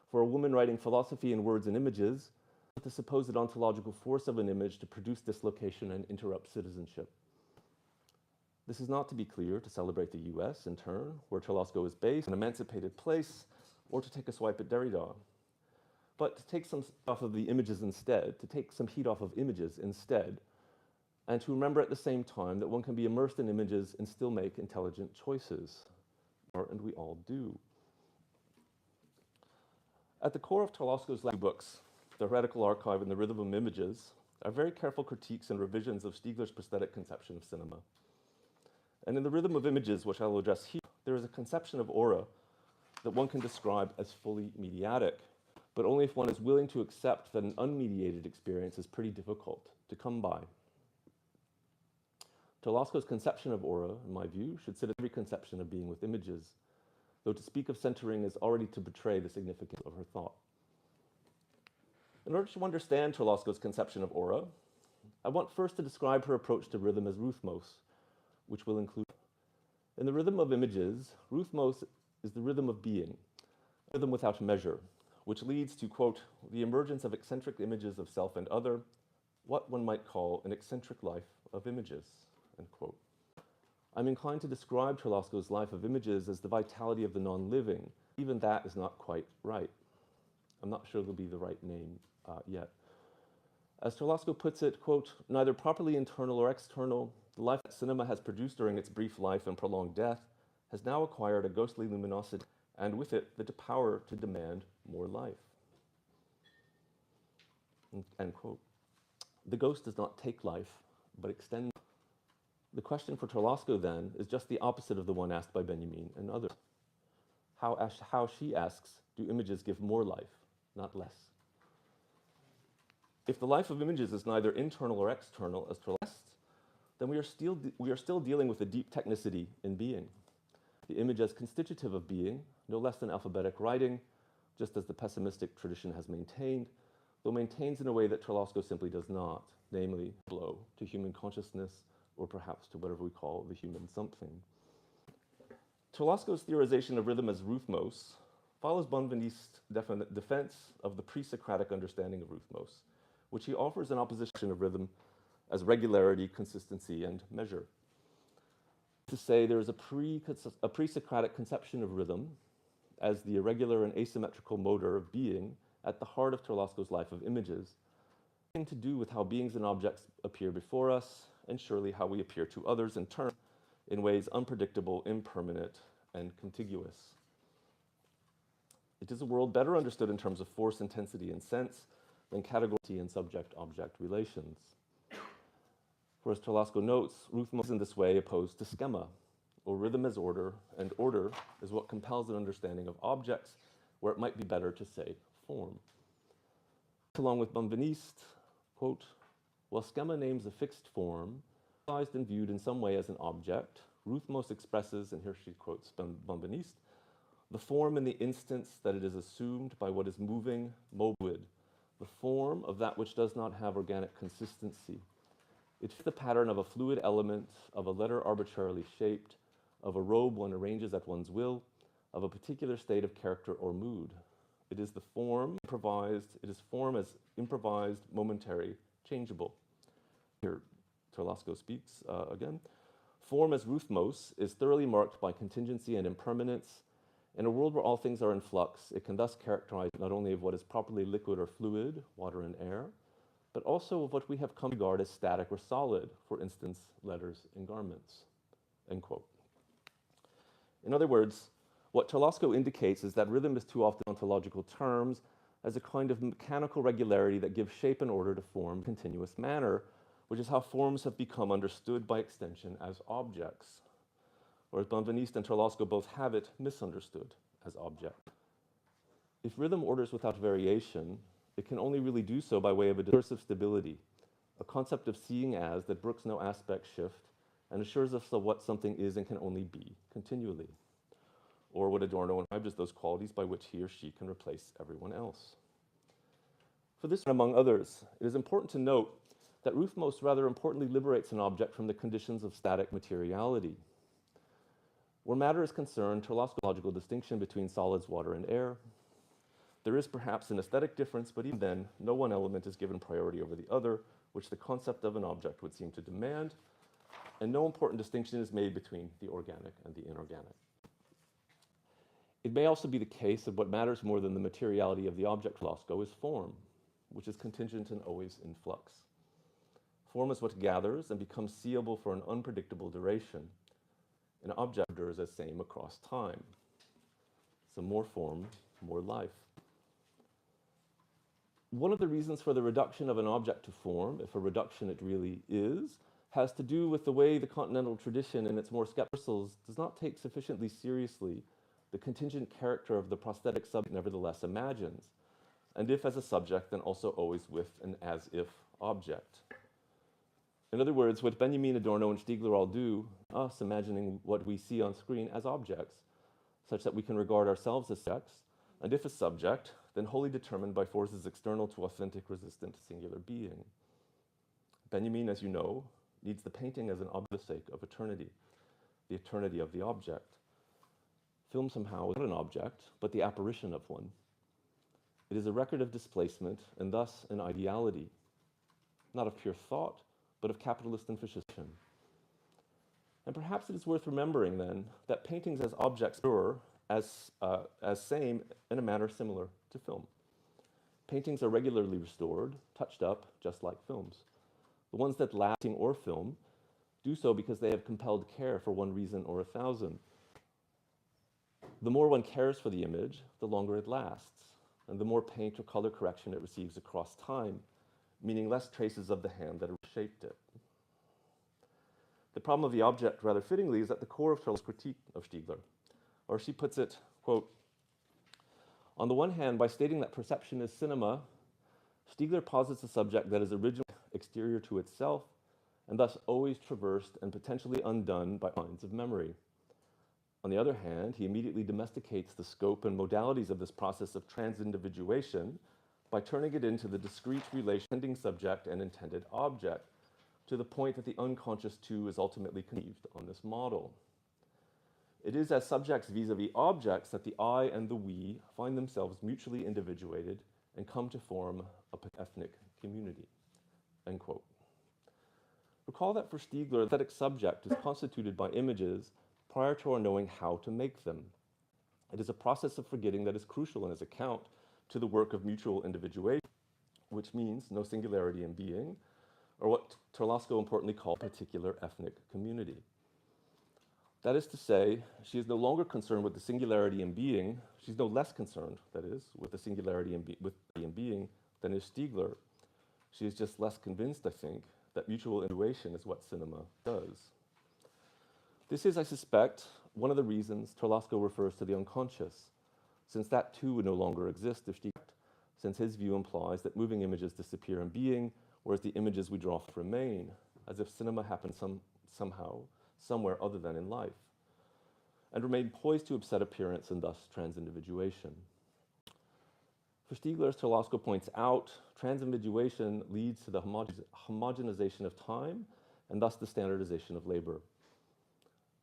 for a woman writing philosophy in words and images, with the supposed ontological force of an image to produce dislocation and interrupt citizenship. This is not to be clear to celebrate the US, in turn, where Torlasco is based, an emancipated place, or to take a swipe at Derrida, but to take some off of the images instead, to take some heat off of images instead, and to remember at the same time that one can be immersed in images and still make intelligent choices, and we all do. At the core of Torlasco's two books, The Heretical Archive and The Rhythm of Images, are very careful critiques and revisions of Stiegler's prosthetic conception of cinema. And in The Rhythm of Images, which I will address here, there is a conception of aura that one can describe as fully mediatic, but only if one is willing to accept that an unmediated experience is pretty difficult to come by. Torlasco's conception of aura, in my view, should sit at every conception of being with images, though to speak of centering is already to betray the significance of her thought. In order to understand Torlasco's conception of aura, I want first to describe her approach to rhythm as rhythmos, which will include. In the rhythm of images, rhythmos is the rhythm of being, a rhythm without measure, which leads to, quote, the emergence of eccentric images of self and other, what one might call an eccentric life of images, end quote. I'm inclined to describe Torlasco's life of images as the vitality of the non-living. Even that is not quite right. I'm not sure it'll be the right name yet. As Torlasco puts it, quote, neither properly internal or external, the life that cinema has produced during its brief life and prolonged death has now acquired a ghostly luminosity, and with it the power to demand more life. End quote. The ghost does not take life, but extends. The question for Torlasco, then, is just the opposite of the one asked by Benjamin and others. How she asks, do images give more life, not less? If the life of images is neither internal or external, as Torlasco, then we are still dealing with a deep technicity in being. The image as constitutive of being, no less than alphabetic writing, just as the pessimistic tradition has maintained, though maintains in a way that Torlasco simply does not, namely, blow to human consciousness, or perhaps to whatever we call the human something. Torlasco's theorization of rhythm as rhythmos follows Benveniste's defense of the pre-Socratic understanding of rhythmos, which he offers in opposition of rhythm as regularity, consistency, and measure. To say there is a pre-Socratic conception of rhythm as the irregular and asymmetrical motor of being at the heart of Torlasco's life of images, having to do with how beings and objects appear before us, and surely how we appear to others in turn, in ways unpredictable, impermanent, and contiguous. It is a world better understood in terms of force, intensity, and sense than category and subject-object relations. For as Torlasco notes, rhythmos is in this way opposed to schema, or rhythm as order, and order is what compels an understanding of objects, where it might be better to say form. Along with Benveniste, quote, while schema names a fixed form, realized and viewed in some way as an object, rhythmos expresses, and here she quotes Benveniste, the form in the instance that it is assumed by what is moving, mobile, the form of that which does not have organic consistency. It fits the pattern of a fluid element, of a letter arbitrarily shaped, of a robe one arranges at one's will, of a particular state of character or mood. It is the form improvised, it is form as improvised, momentary, changeable. Here, Torlasco speaks again. Form as rhythmos is thoroughly marked by contingency and impermanence. In a world where all things are in flux, it can thus characterize not only of what is properly liquid or fluid, water and air, but also of what we have come to regard as static or solid, for instance, letters and garments, end quote. In other words, what Torlasco indicates is that rhythm is too often ontological terms as a kind of mechanical regularity that gives shape and order to form in a continuous manner, which is how forms have become understood by extension as objects, whereas Benveniste and Torlasco both have it misunderstood as object. If rhythm orders without variation, it can only really do so by way of a discursive stability, a concept of seeing as that brooks no aspect shift and assures us of what something is and can only be continually, or what Adorno described as those qualities by which he or she can replace everyone else. For this, among others, it is important to note that rhythmos rather importantly liberates an object from the conditions of static materiality. Where matter is concerned, Torlasco's logical distinction between solids, water, and air. There is perhaps an aesthetic difference, but even then, no one element is given priority over the other, which the concept of an object would seem to demand, and no important distinction is made between the organic and the inorganic. It may also be the case that what matters more than the materiality of the object Torlasco is form, which is contingent and always in flux. Form is what gathers and becomes seeable for an unpredictable duration. An object endures as same across time. So more form, more life. One of the reasons for the reduction of an object to form, if a reduction it really is, has to do with the way the continental tradition in its more skeptical does not take sufficiently seriously the contingent character of the prosthetic subject nevertheless imagines, and if as a subject, then also always with an as-if object. In other words, what Benjamin, Adorno, and Stiegler all do, us imagining what we see on screen as objects, such that we can regard ourselves as subjects, and if a subject, then wholly determined by forces external to authentic, resistant, singular being. Benjamin, as you know, needs the painting as an object for the sake of eternity, the eternity of the object. Film somehow is not an object, but the apparition of one. It is a record of displacement, and thus an ideality, not of pure thought, but of capitalist and fascism. And perhaps it is worth remembering, then, that paintings as objects are as same in a manner similar to film. Paintings are regularly restored, touched up, just like films. The ones that lasting or film do so because they have compelled care for one reason or 1,000. The more one cares for the image, the longer it lasts, and the more paint or color correction it receives across time, meaning less traces of the hand that shaped it. The problem of the object, rather fittingly, is at the core of Torlasco's critique of Stiegler. Or she puts it, quote, on the one hand, by stating that perception is cinema, Stiegler posits a subject that is originally exterior to itself, and thus always traversed and potentially undone by lines of memory. On the other hand, he immediately domesticates the scope and modalities of this process of transindividuation by turning it into the discrete relation intending subject and intended object, to the point that the unconscious too is ultimately conceived on this model. It is as subjects vis-a-vis objects that the I and the we find themselves mutually individuated and come to form an ethnic community, end quote. Recall that for Stiegler, the aesthetic subject is constituted by images prior to our knowing how to make them. It is a process of forgetting that is crucial in his account to the work of mutual individuation, which means no singularity in being, or what Torlasco importantly called particular ethnic community. That is to say, she is no longer concerned with the singularity in being, she's no less concerned, that is, with the singularity in being than is Stiegler. She is just less convinced, I think, that mutual individuation is what cinema does. This is, I suspect, one of the reasons Torlasco refers to the unconscious, since that too would no longer exist if Stiegler, since his view implies that moving images disappear in being, whereas the images we draw remain, as if cinema happened somehow, somewhere other than in life, and remain poised to upset appearance and thus transindividuation. For Stiegler, as Torlasco points out, transindividuation leads to the homogenization of time and thus the standardization of labor.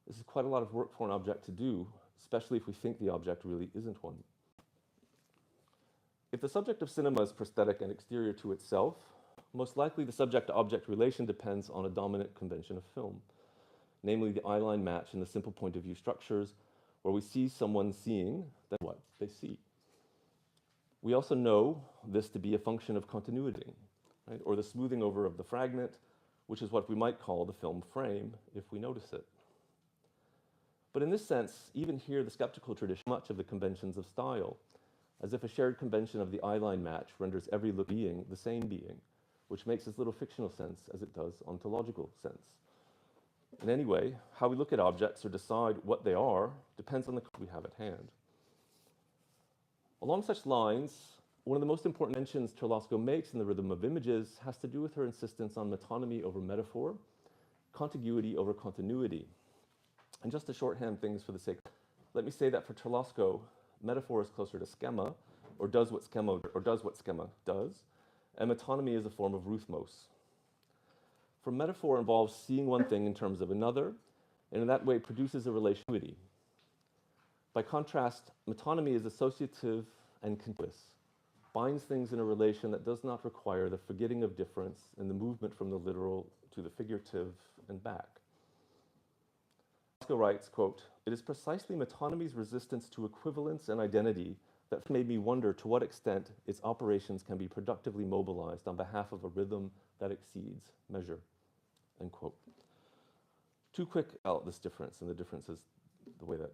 This is quite a lot of work for an object to do, especially if we think the object really isn't one. If the subject of cinema is prosthetic and exterior to itself, most likely the subject-to-object relation depends on a dominant convention of film, namely the eye-line match in the simple point of view structures, where we see someone seeing then what they see. We also know this to be a function of continuity, right? Or the smoothing over of the fragment, which is what we might call the film frame if we notice it. But in this sense, even here the skeptical tradition much of the conventions of style, as if a shared convention of the eye-line match renders every look being the same being, which makes as little fictional sense as it does ontological sense. And anyway, how we look at objects or decide what they are depends on the context we have at hand. Along such lines, one of the most important mentions Torlasco makes in The Rhythm of Images has to do with her insistence on metonymy over metaphor, contiguity over continuity. And just to shorthand things for the sake, let me say that for Torlasco, metaphor is closer to schema, or does what schema does, and metonymy is a form of rhythmos. For metaphor involves seeing one thing in terms of another, and in that way produces a relationality. By contrast, metonymy is associative and continuous, binds things in a relation that does not require the forgetting of difference and the movement from the literal to the figurative and back. Torlasco writes, quote, "It is precisely metonymy's resistance to equivalence and identity that made me wonder to what extent its operations can be productively mobilized on behalf of a rhythm that exceeds measure," end quote. Too quick about this difference, and the difference is the way that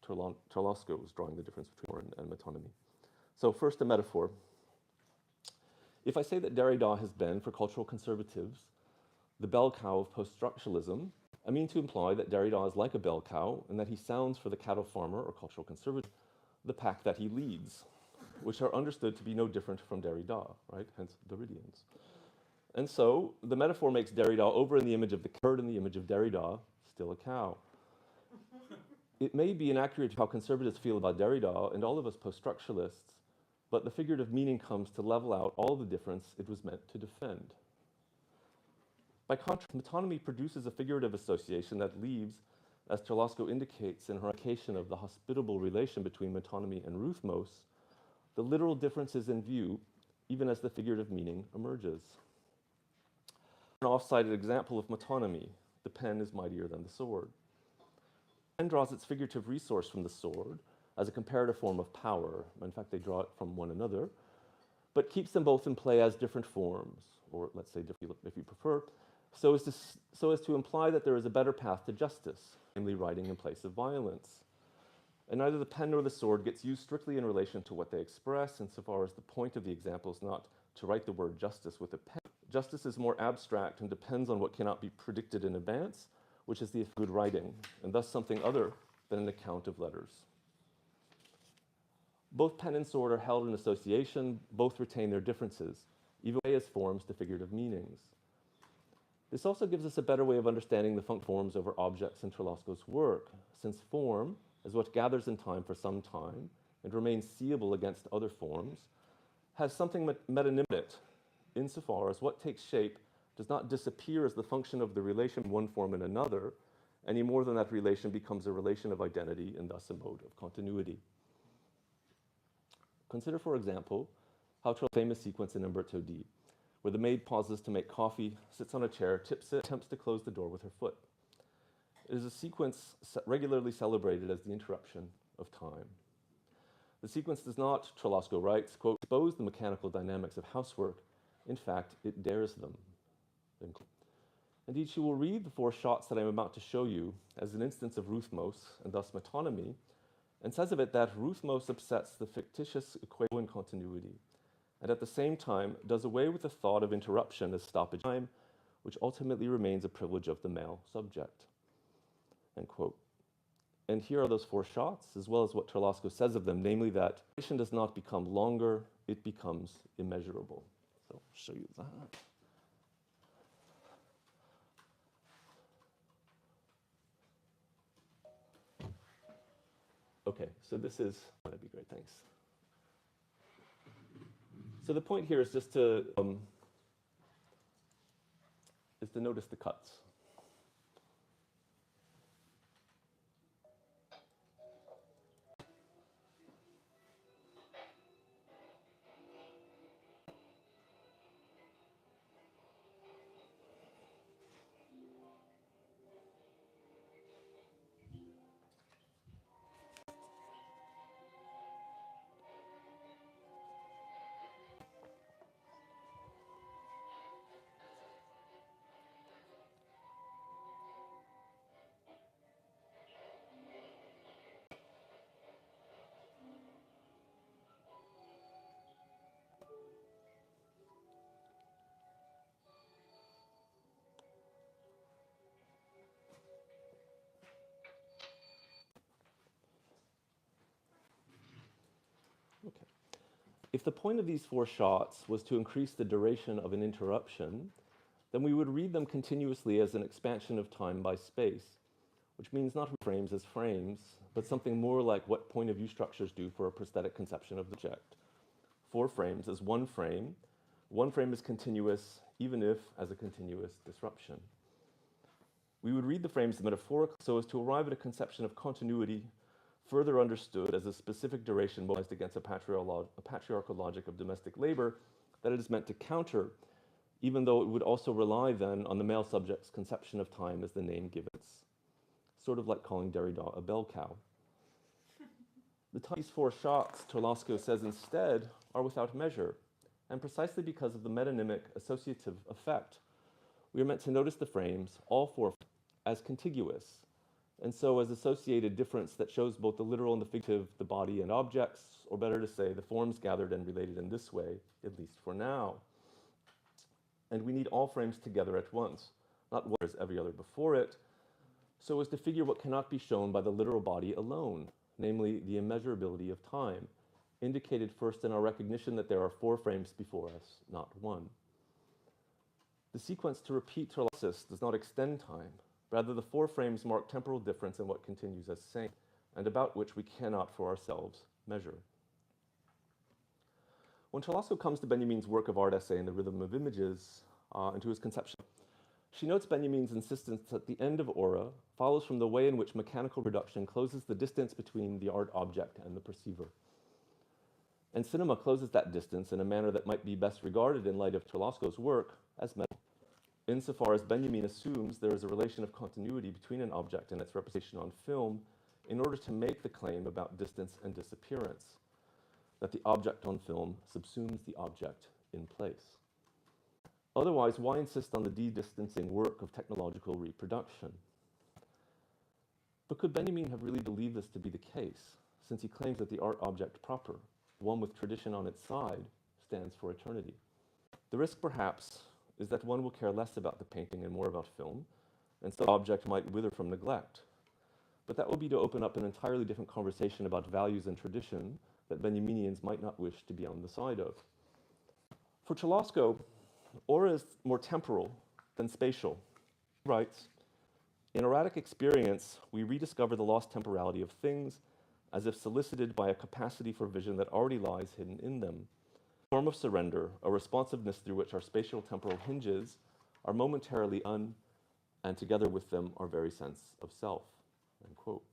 Torlasco was drawing the difference between metaphor and metonymy. So first, a metaphor. If I say that Derrida has been, for cultural conservatives, the bell cow of post-structuralism, I mean to imply that Derrida is like a bell cow and that he sounds for the cattle farmer or cultural conservative the pack that he leads, which are understood to be no different from Derrida, right? Hence Derridians. And so the metaphor makes Derrida over in the image of the bird in the image of Derrida, still a cow. It may be inaccurate how conservatives feel about Derrida and all of us post-structuralists, but the figurative meaning comes to level out all the difference it was meant to defend. By contrast, metonymy produces a figurative association that leaves, as Torlasco indicates in her indication of the hospitable relation between metonymy and ruthmos, the literal differences in view, even as the figurative meaning emerges. An off-sided example of metonymy: the pen is mightier than the sword. The pen draws its figurative resource from the sword as a comparative form of power. In fact, they draw it from one another, but keeps them both in play as different forms, or let's say different if you prefer, so as to imply that there is a better path to justice, namely writing in place of violence. And neither the pen nor the sword gets used strictly in relation to what they express, insofar as the point of the example is not to write the word justice with a pen. Justice is more abstract and depends on what cannot be predicted in advance, which is the good writing, and thus something other than an account of letters. Both pen and sword are held in association, both retain their differences, even as forms to figurative meanings. This also gives us a better way of understanding the forms over objects in Torlasco's work, since form, as what gathers in time for some time and remains seeable against other forms, has something metonymic, insofar as what takes shape does not disappear as the function of the relation one form and another, any more than that relation becomes a relation of identity and thus a mode of continuity. Consider, for example, how to a famous sequence in Umberto D, where the maid pauses to make coffee, sits on a chair, tips it, attempts to close the door with her foot. It is a sequence regularly celebrated as the interruption of time. The sequence does not, Torlasco writes, quote, expose the mechanical dynamics of housework. In fact, it dares them. Indeed, she will read the 4 shots that I'm about to show you as an instance of ruthmos, and thus metonymy, and says of it that ruthmos upsets the fictitious equation in continuity, and at the same time does away with the thought of interruption as stoppage time, which ultimately remains a privilege of the male subject. End quote. And here are those 4 shots, as well as what Torlasco says of them, namely that duration does not become longer, it becomes immeasurable. So I'll show you that. Okay, so this is, that'd be great, thanks. So the point here is just to notice the cuts. Okay. If the point of these 4 shots was to increase the duration of an interruption, then we would read them continuously as an expansion of time by space, which means not frames as frames, but something more like what point of view structures do for a prosthetic conception of the object. 4 frames as one frame. One frame is continuous, even if as a continuous disruption. We would read the frames metaphorically so as to arrive at a conception of continuity further understood as a specific duration mobilized against a patriarchal logic of domestic labor that it is meant to counter, even though it would also rely then on the male subject's conception of time as the name gives. Sort of like calling Derrida a bell cow. These 4 shots, Torlasco says instead, are without measure, and precisely because of the metonymic associative effect, we are meant to notice the frames, all 4, as contiguous, and so as associated difference that shows both the literal and the figurative, the body and objects, or better to say, the forms gathered and related in this way, at least for now. And we need all frames together at once, not one as every other before it, so as to figure what cannot be shown by the literal body alone, namely the immeasurability of time, indicated first in our recognition that there are 4 frames before us, not 1. The sequence to repeat Torlasco does not extend time. Rather, the four frames mark temporal difference in what continues as same, and about which we cannot for ourselves measure. When Torlasco comes to Benjamin's work of art essay in the rhythm of images, and to his conception, she notes Benjamin's insistence that the end of aura follows from the way in which mechanical production closes the distance between the art object and the perceiver. And cinema closes that distance in a manner that might be best regarded in light of Torlasco's work as metal, insofar as Benjamin assumes there is a relation of continuity between an object and its representation on film in order to make the claim about distance and disappearance, that the object on film subsumes the object in place. Otherwise, why insist on the de-distancing work of technological reproduction? But could Benjamin have really believed this to be the case, since he claims that the art object proper, one with tradition on its side, stands for eternity? The risk, perhaps, is that one will care less about the painting and more about film, and so the object might wither from neglect. But that would be to open up an entirely different conversation about values and tradition that Benjaminians might not wish to be on the side of. For Torlasco, aura is more temporal than spatial. He writes, "In erratic experience, we rediscover the lost temporality of things as if solicited by a capacity for vision that already lies hidden in them. A form of surrender, a responsiveness through which our spatial temporal hinges are momentarily and together with them our very sense of self." End quote.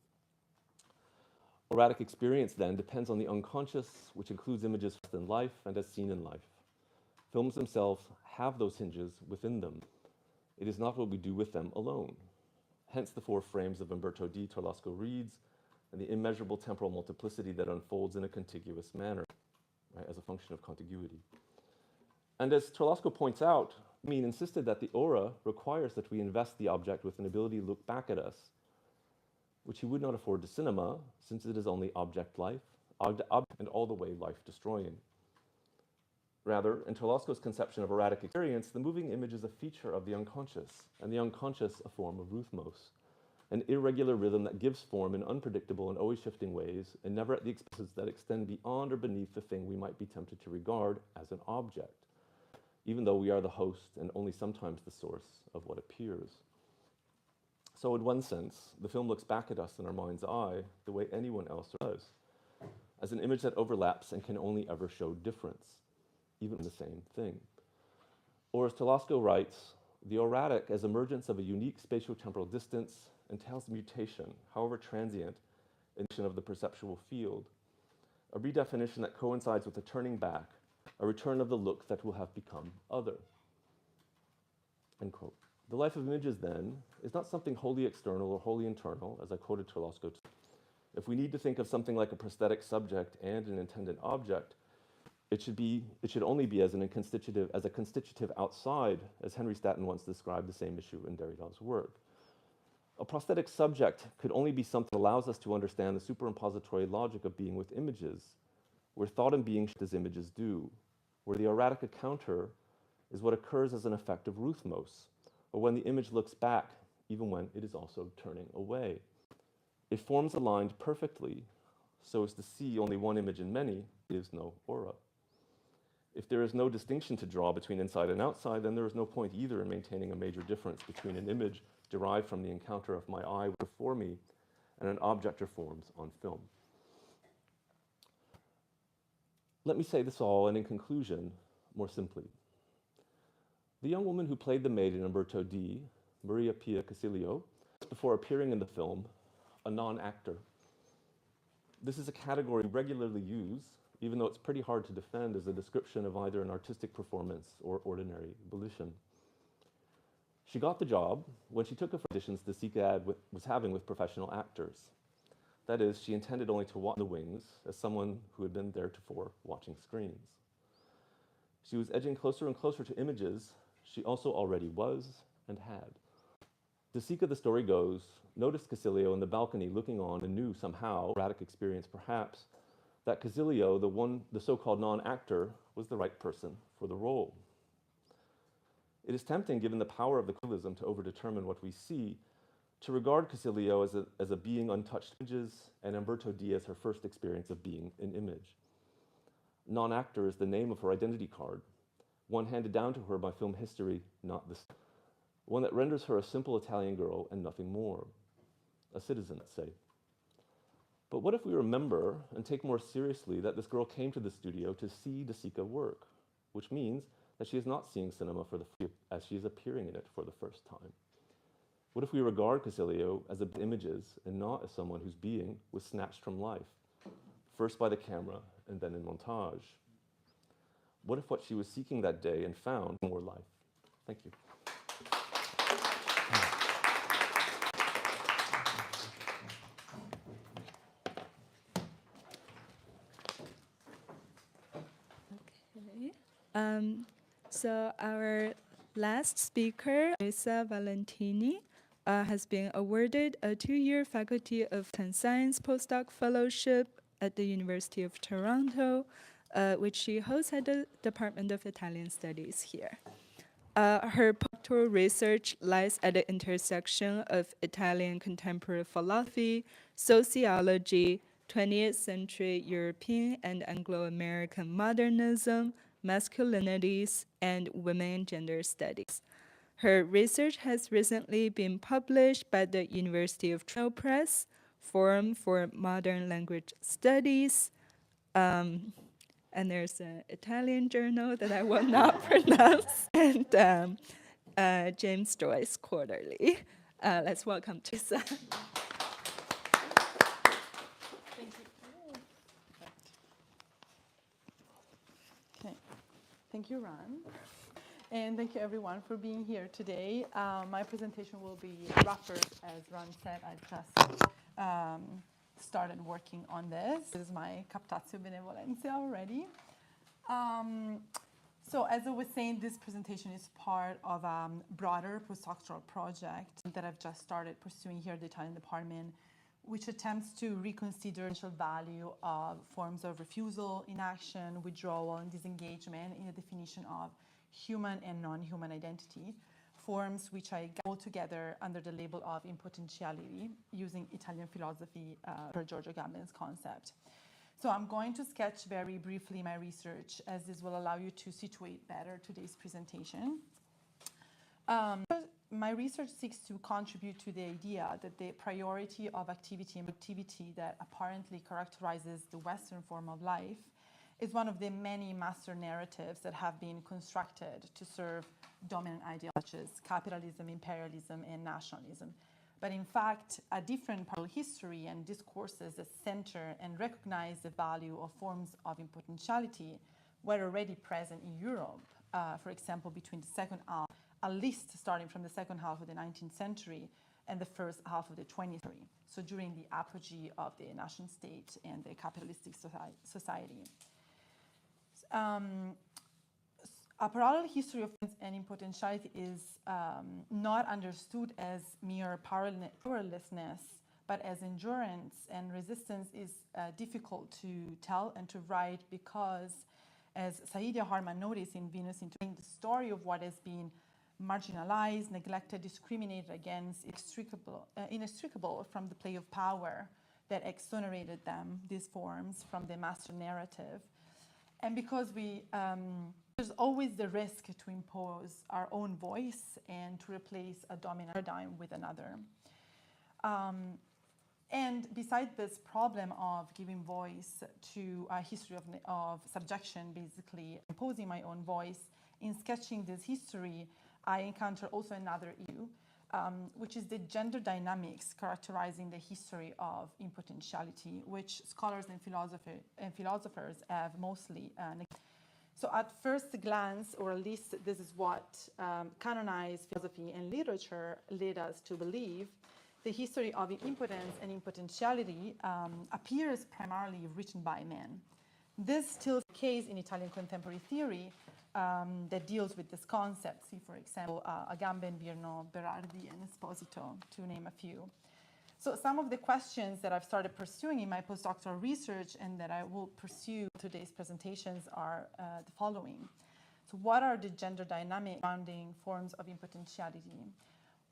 Erratic experience, then, depends on the unconscious, which includes images in life and as seen in life. Films themselves have those hinges within them. It is not what we do with them alone. Hence the four frames of Umberto D. Torlasco reads, and the immeasurable temporal multiplicity that unfolds in a contiguous manner, right, as a function of contiguity. And as Torlasco points out, Benjamin insisted that the aura requires that we invest the object with an ability to look back at us, which he would not afford to cinema, since it is only object life, and all the way life-destroying. Rather, in Torlasco's conception of erratic experience, the moving image is a feature of the unconscious, and the unconscious a form of rhythmos, an irregular rhythm that gives form in unpredictable and always shifting ways, and never at the expenses that extend beyond or beneath the thing we might be tempted to regard as an object, even though we are the host and only sometimes the source of what appears. So in one sense, the film looks back at us in our mind's eye the way anyone else does, as an image that overlaps and can only ever show difference, even in the same thing. Or as Torlasco writes, the erratic as emergence of a unique spatio-temporal distance entails mutation, however transient, in of the perceptual field, a redefinition that coincides with a turning back, a return of the look that will have become other. End quote. The life of images, then, is not something wholly external or wholly internal, as I quoted Torlasco. If we need to think of something like a prosthetic subject and an intended object, it should only be as a constitutive outside, as Henry Stanton once described the same issue in Derrida's work. A prosthetic subject could only be something that allows us to understand the superimpository logic of being with images, where thought and being as images do, where the erratic encounter is what occurs as an effect of rhythmos, or when the image looks back, even when it is also turning away. If forms aligned perfectly, so as to see only one image in many, gives no aura. If there is no distinction to draw between inside and outside, then there is no point either in maintaining a major difference between an image derived from the encounter of my eye before me and an object or forms on film. Let me say this all, and in conclusion, more simply. The young woman who played the maid in Umberto D., Maria Pia Casilio, before appearing in the film, a non-actor. This is a category regularly used, even though it's pretty hard to defend as a description of either an artistic performance or ordinary volition. She got the job when she took auditions Desika was having with professional actors. That is, she intended only to watch the wings as someone who had been theretofore watching screens. She was edging closer and closer to images she also already was and had. Desika, the story goes, noticed Casilio in the balcony looking on and knew somehow, erratic experience perhaps, that Casilio, the so-called non-actor, was the right person for the role. It is tempting, given the power of the realism to overdetermine what we see, to regard Casilio as a being untouched images and Umberto D as her first experience of being an image. Non-actor is the name of her identity card, one handed down to her by film history, not this, one that renders her a simple Italian girl and nothing more, a citizen, let's say. But what if we remember and take more seriously that this girl came to the studio to see De Sica work, which means that she is not seeing cinema for as she is appearing in it for the first time? What if we regard Casilio as images and not as someone whose being was snatched from life, first by the camera and then in montage? What if what she was seeking that day and found more life? Thank you. Okay. So our last speaker, Teresa Valentini, has been awarded a 2-year Faculty of Science postdoc fellowship at the University of Toronto, which she holds at the Department of Italian Studies here. Her postdoctoral research lies at the intersection of Italian contemporary philosophy, sociology, 20th century European and Anglo-American modernism, masculinities, and women and gender studies. Her research has recently been published by the University of Toronto Press, Forum for Modern Language Studies, and there's an Italian journal that I will not pronounce, and James Joyce Quarterly. Let's welcome Teresa. Okay. Thank you, Ron. And thank you, everyone, for being here today. My presentation will be rougher, as Ron said. I just started working on this. This is my captatio benevolentia already. So as I was saying, this presentation is part of a broader postdoctoral project that I've just started pursuing here at the Italian department, which attempts to reconsider the value of forms of refusal, inaction, withdrawal, and disengagement in the definition of human and non-human identity, forms which I all together under the label of impotentiality, using Italian philosophy per Giorgio Agamben's concept. So I'm going to sketch very briefly my research, as this will allow you to situate better today's presentation. My research seeks to contribute to the idea that the priority of activity and activity that apparently characterizes the Western form of life is one of the many master narratives that have been constructed to serve dominant ideas such as capitalism, imperialism, and nationalism. But in fact, a different parallel history and discourses that center and recognize the value of forms of impotentiality were already present in Europe, for example, between the second half, at least starting from the second half of the 19th century and the first half of the 20th century, so during the apogee of the nation state and the capitalistic society. A parallel history of forms and impotentiality is not understood as mere powerlessness, but as endurance, and resistance is difficult to tell and to write because, as Saidia Harman noticed in Venus into the story of what has been marginalized, neglected, discriminated against, inextricable from the play of power that exonerated them, these forms, from the master narrative. And because there's always the risk to impose our own voice and to replace a dominant paradigm with another. And besides this problem of giving voice to a history of subjection, basically imposing my own voice, in sketching this history, I encounter also another issue, which is the gender dynamics characterizing the history of impotentiality, which scholars and philosophers have mostly So at first glance, or at least this is what canonized philosophy and literature led us to believe, the history of impotence and impotentiality appears primarily written by men. This still is the case in Italian contemporary theory that deals with this concept. See, for example, Agamben, Virno, Berardi, and Esposito, to name a few. So some of the questions that I've started pursuing in my postdoctoral research and that I will pursue in today's presentations are the following. So what are the gender dynamics surrounding forms of impotentiality?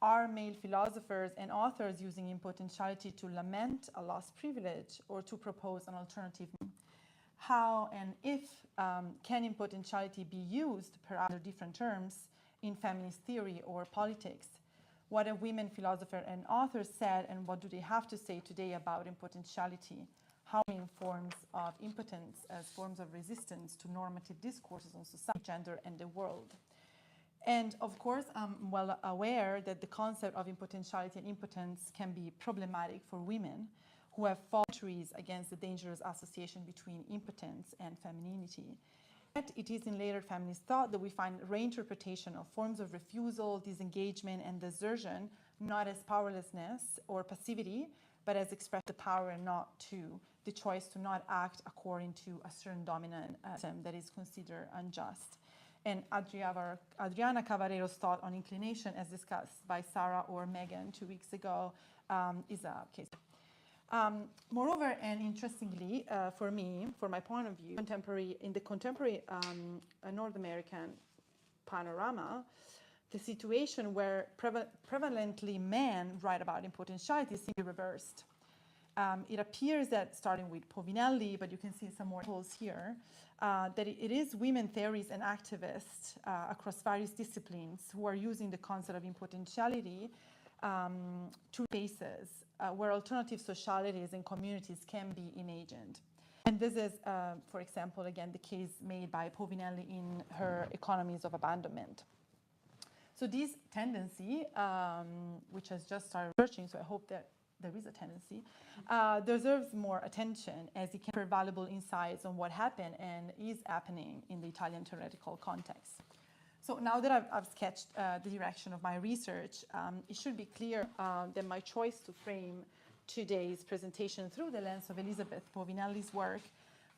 Are male philosophers and authors using impotentiality to lament a lost privilege or to propose an alternative? how and if can impotentiality be used per other different terms in feminist theory or politics? What have women philosophers and authors said, and what do they have to say today about impotentiality? How many forms of impotence as forms of resistance to normative discourses on society, gender, and the world? And of course, I'm well aware that the concept of impotentiality and impotence can be problematic for women who have fought against the dangerous association between impotence and femininity. Yet it is in later feminist thought that we find reinterpretation of forms of refusal, disengagement, and desertion not as powerlessness or passivity, but as express the power and not to, the choice to not act according to a certain dominant system that is considered unjust. And Adriana Cavarero's thought on inclination, as discussed by Sarah or Megan 2 weeks ago, is a case. Moreover, and interestingly, for me, for my point of view, in the contemporary North American panorama, the situation where prevalently men write about impotentiality seems to be reversed. It appears that, starting with Povinelli, but you can see some more examples here, that it is women theorists and activists across various disciplines who are using the concept of impotentiality to spaces where alternative socialities and communities can be imagined. And this is, for example, again, the case made by Povinelli in her Economies of Abandonment. So this tendency, which has just started researching, so I hope that there is a tendency, deserves more attention as it can provide valuable insights on what happened and is happening in the Italian theoretical context. So now that I've sketched the direction of my research, it should be clear that my choice to frame today's presentation through the lens of Elizabeth Povinelli's work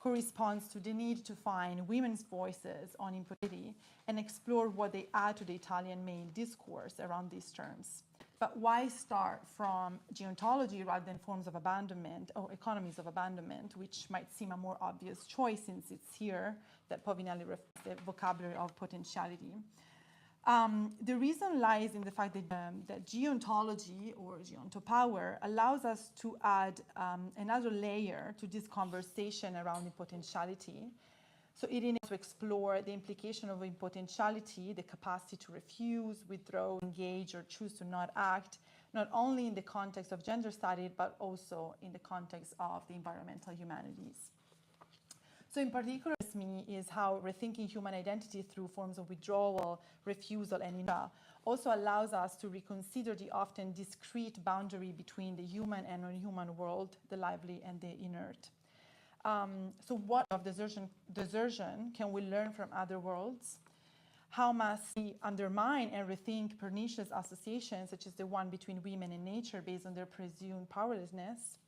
corresponds to the need to find women's voices on impotentiality and explore what they add to the Italian male discourse around these terms. But why start from geontology rather than forms of abandonment or economies of abandonment, which might seem a more obvious choice since it's here that Povinelli refers to the vocabulary of potentiality? The reason lies in the fact that geontology or geontopower allows us to add another layer to this conversation around impotentiality. So it enables us to explore the implication of impotentiality, the capacity to refuse, withdraw, engage, or choose to not act, not only in the context of gender studies, but also in the context of the environmental humanities. So in particular, to me, is how rethinking human identity through forms of withdrawal, refusal, and inertia also allows us to reconsider the often discrete boundary between the human and non-human world, the lively and the inert. So what of desertion can we learn from other worlds? How must we undermine and rethink pernicious associations such as the one between women and nature based on their presumed powerlessness?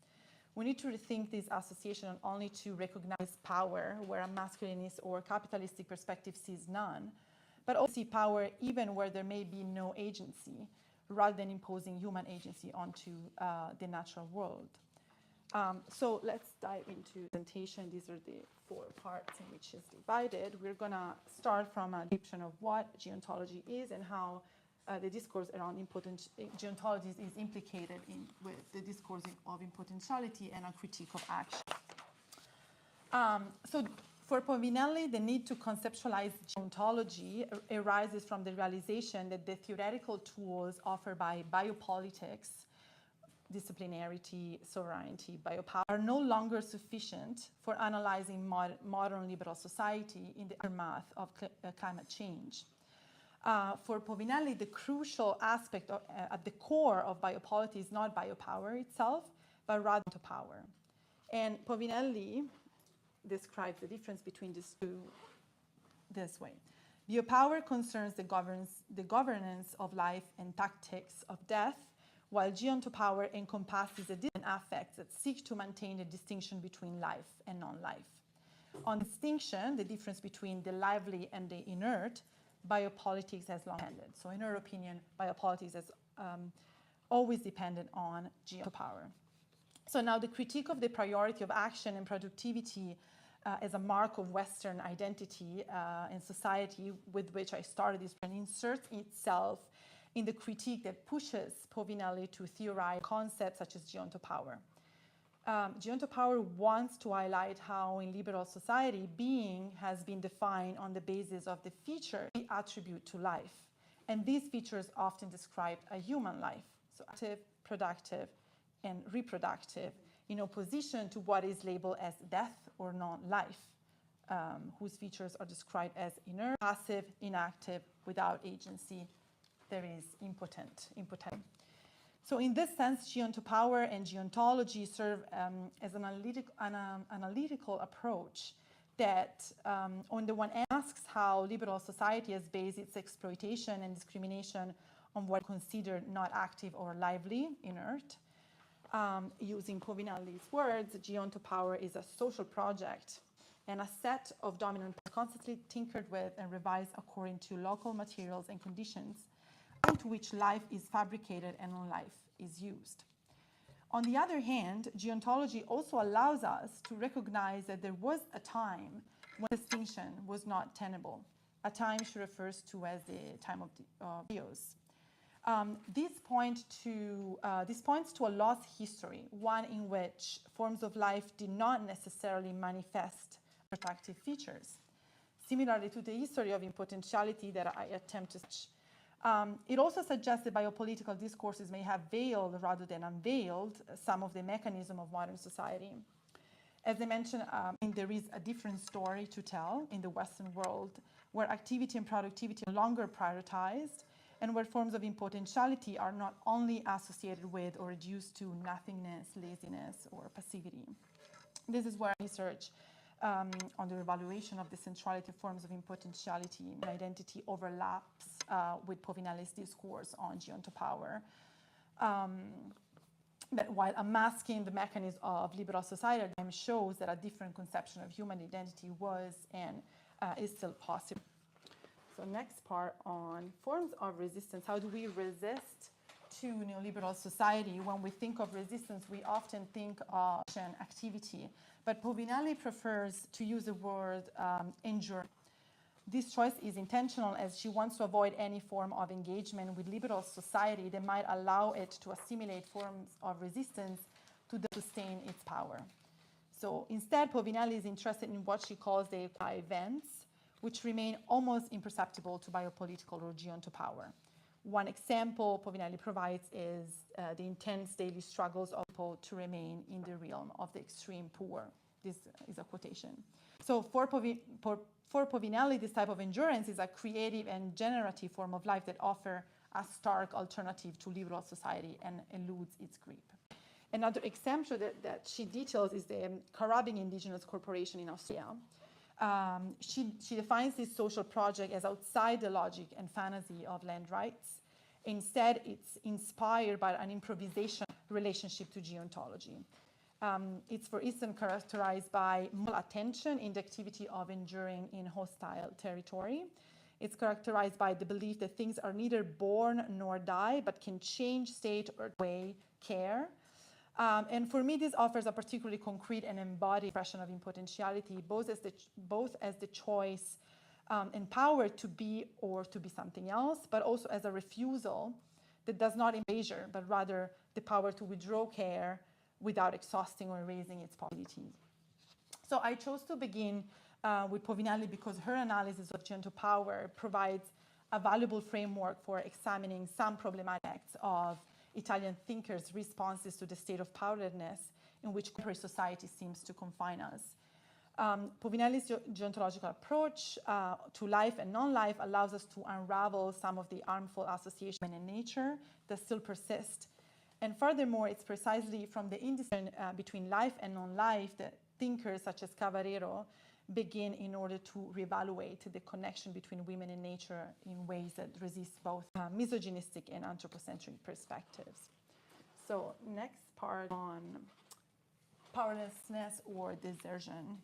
We need to rethink this association not only to recognize power where a masculinist or capitalistic perspective sees none, but also see power even where there may be no agency, rather than imposing human agency onto the natural world. So let's dive into the presentation. These are the 4 parts in which it's divided. We're going to start from a description of what geontology is and how the discourse around geontologies is implicated with the discourse of impotentiality and a critique of action. So for Povinelli, the need to conceptualize geontology arises from the realization that the theoretical tools offered by biopolitics, disciplinarity, sovereignty, biopower, are no longer sufficient for analyzing modern liberal society in the aftermath of climate change. For Povinelli, the crucial aspect at the core of biopolity is not biopower itself, but rather power. And Povinelli describes the difference between these two this way. Biopower concerns the governance of life and tactics of death, while geontopower encompasses the different affects that seek to maintain the distinction between life and non-life. On distinction, the difference between the lively and the inert, biopolitics has long depended. So in her opinion, biopolitics has always depended on geopower. So now the critique of the priority of action and productivity as a mark of Western identity and society with which I started this and inserts itself in the critique that pushes Povinelli to theorize concepts such as geontopower. Geo-Ontological wants to highlight how in liberal society, being has been defined on the basis of the features we attribute to life. And these features often describe a human life, so active, productive, and reproductive, in opposition to what is labeled as death or non-life, whose features are described as inert, passive, inactive, without agency. There is impotent. So in this sense, Geo-Ontological and Geo-Ontology serve as an analytical approach that, on the one hand, asks how liberal society has based its exploitation and discrimination on what is considered not active or lively, inert. Using Povinelli's words, Geo-Ontological is a social project and a set of dominant constantly tinkered with and revised according to local materials and conditions, into which life is fabricated and non-life is used. On the other hand, Geo-Ontology also allows us to recognize that there was a time when distinction was not tenable, a time she refers to as the time of Geos. This points to a lost history, one in which forms of life did not necessarily manifest attractive features, similarly to the history of impotentiality that I attempt to sketch. It also suggests that biopolitical discourses may have veiled rather than unveiled some of the mechanism of modern society. As I mentioned, there is a different story to tell in the Western world, where activity and productivity are no longer prioritized, and where forms of impotentiality are not only associated with or reduced to nothingness, laziness, or passivity. This is where research on the evaluation of the centrality of forms of impotentiality and identity overlaps with Povinelli's discourse on Geo-Ontological. That while unmasking the mechanism of liberal society shows that a different conception of human identity was and is still possible. So next part on forms of resistance. How do we resist to neoliberal society? When we think of resistance, we often think of activity, but Povinelli prefers to use the word endure. This choice is intentional, as she wants to avoid any form of engagement with liberal society that might allow it to assimilate forms of resistance to sustain its power. So instead, Povinelli is interested in what she calls the events, which remain almost imperceptible to biopolitical or Geo-Ontological. One example Povinelli provides is the intense daily struggles of people to remain in the realm of the extreme poor. This is a quotation. So for Povinelli, this type of endurance is a creative and generative form of life that offers a stark alternative to liberal society and eludes its grip. Another example that she details is the Caribbean Indigenous Corporation in Australia. She defines this social project as outside the logic and fantasy of land rights. Instead, it's inspired by an improvisation relationship to Geo-Ontology. It's, for instance, characterized by attention in the activity of enduring in hostile territory. It's characterized by the belief that things are neither born nor die, but can change state or way, care. And for me, this offers a particularly concrete and embodied expression of impotentiality, both as the choice and power to be or to be something else, but also as a refusal that does not erasure, but rather the power to withdraw care without exhausting or erasing its possibilities. So I chose to begin with Povinelli because her analysis of Geo-Ontological provides a valuable framework for examining some problematic aspects of Italian thinkers' responses to the state of powerlessness in which contemporary society seems to confine us. Povinelli's Geo-Ontological approach to life and non-life allows us to unravel some of the harmful associations in nature that still persist. And furthermore, it's precisely from the indistinction between life and non-life that thinkers such as Cavarero begin in order to reevaluate the connection between women and nature in ways that resist both misogynistic and anthropocentric perspectives. So next part on powerlessness or desertion.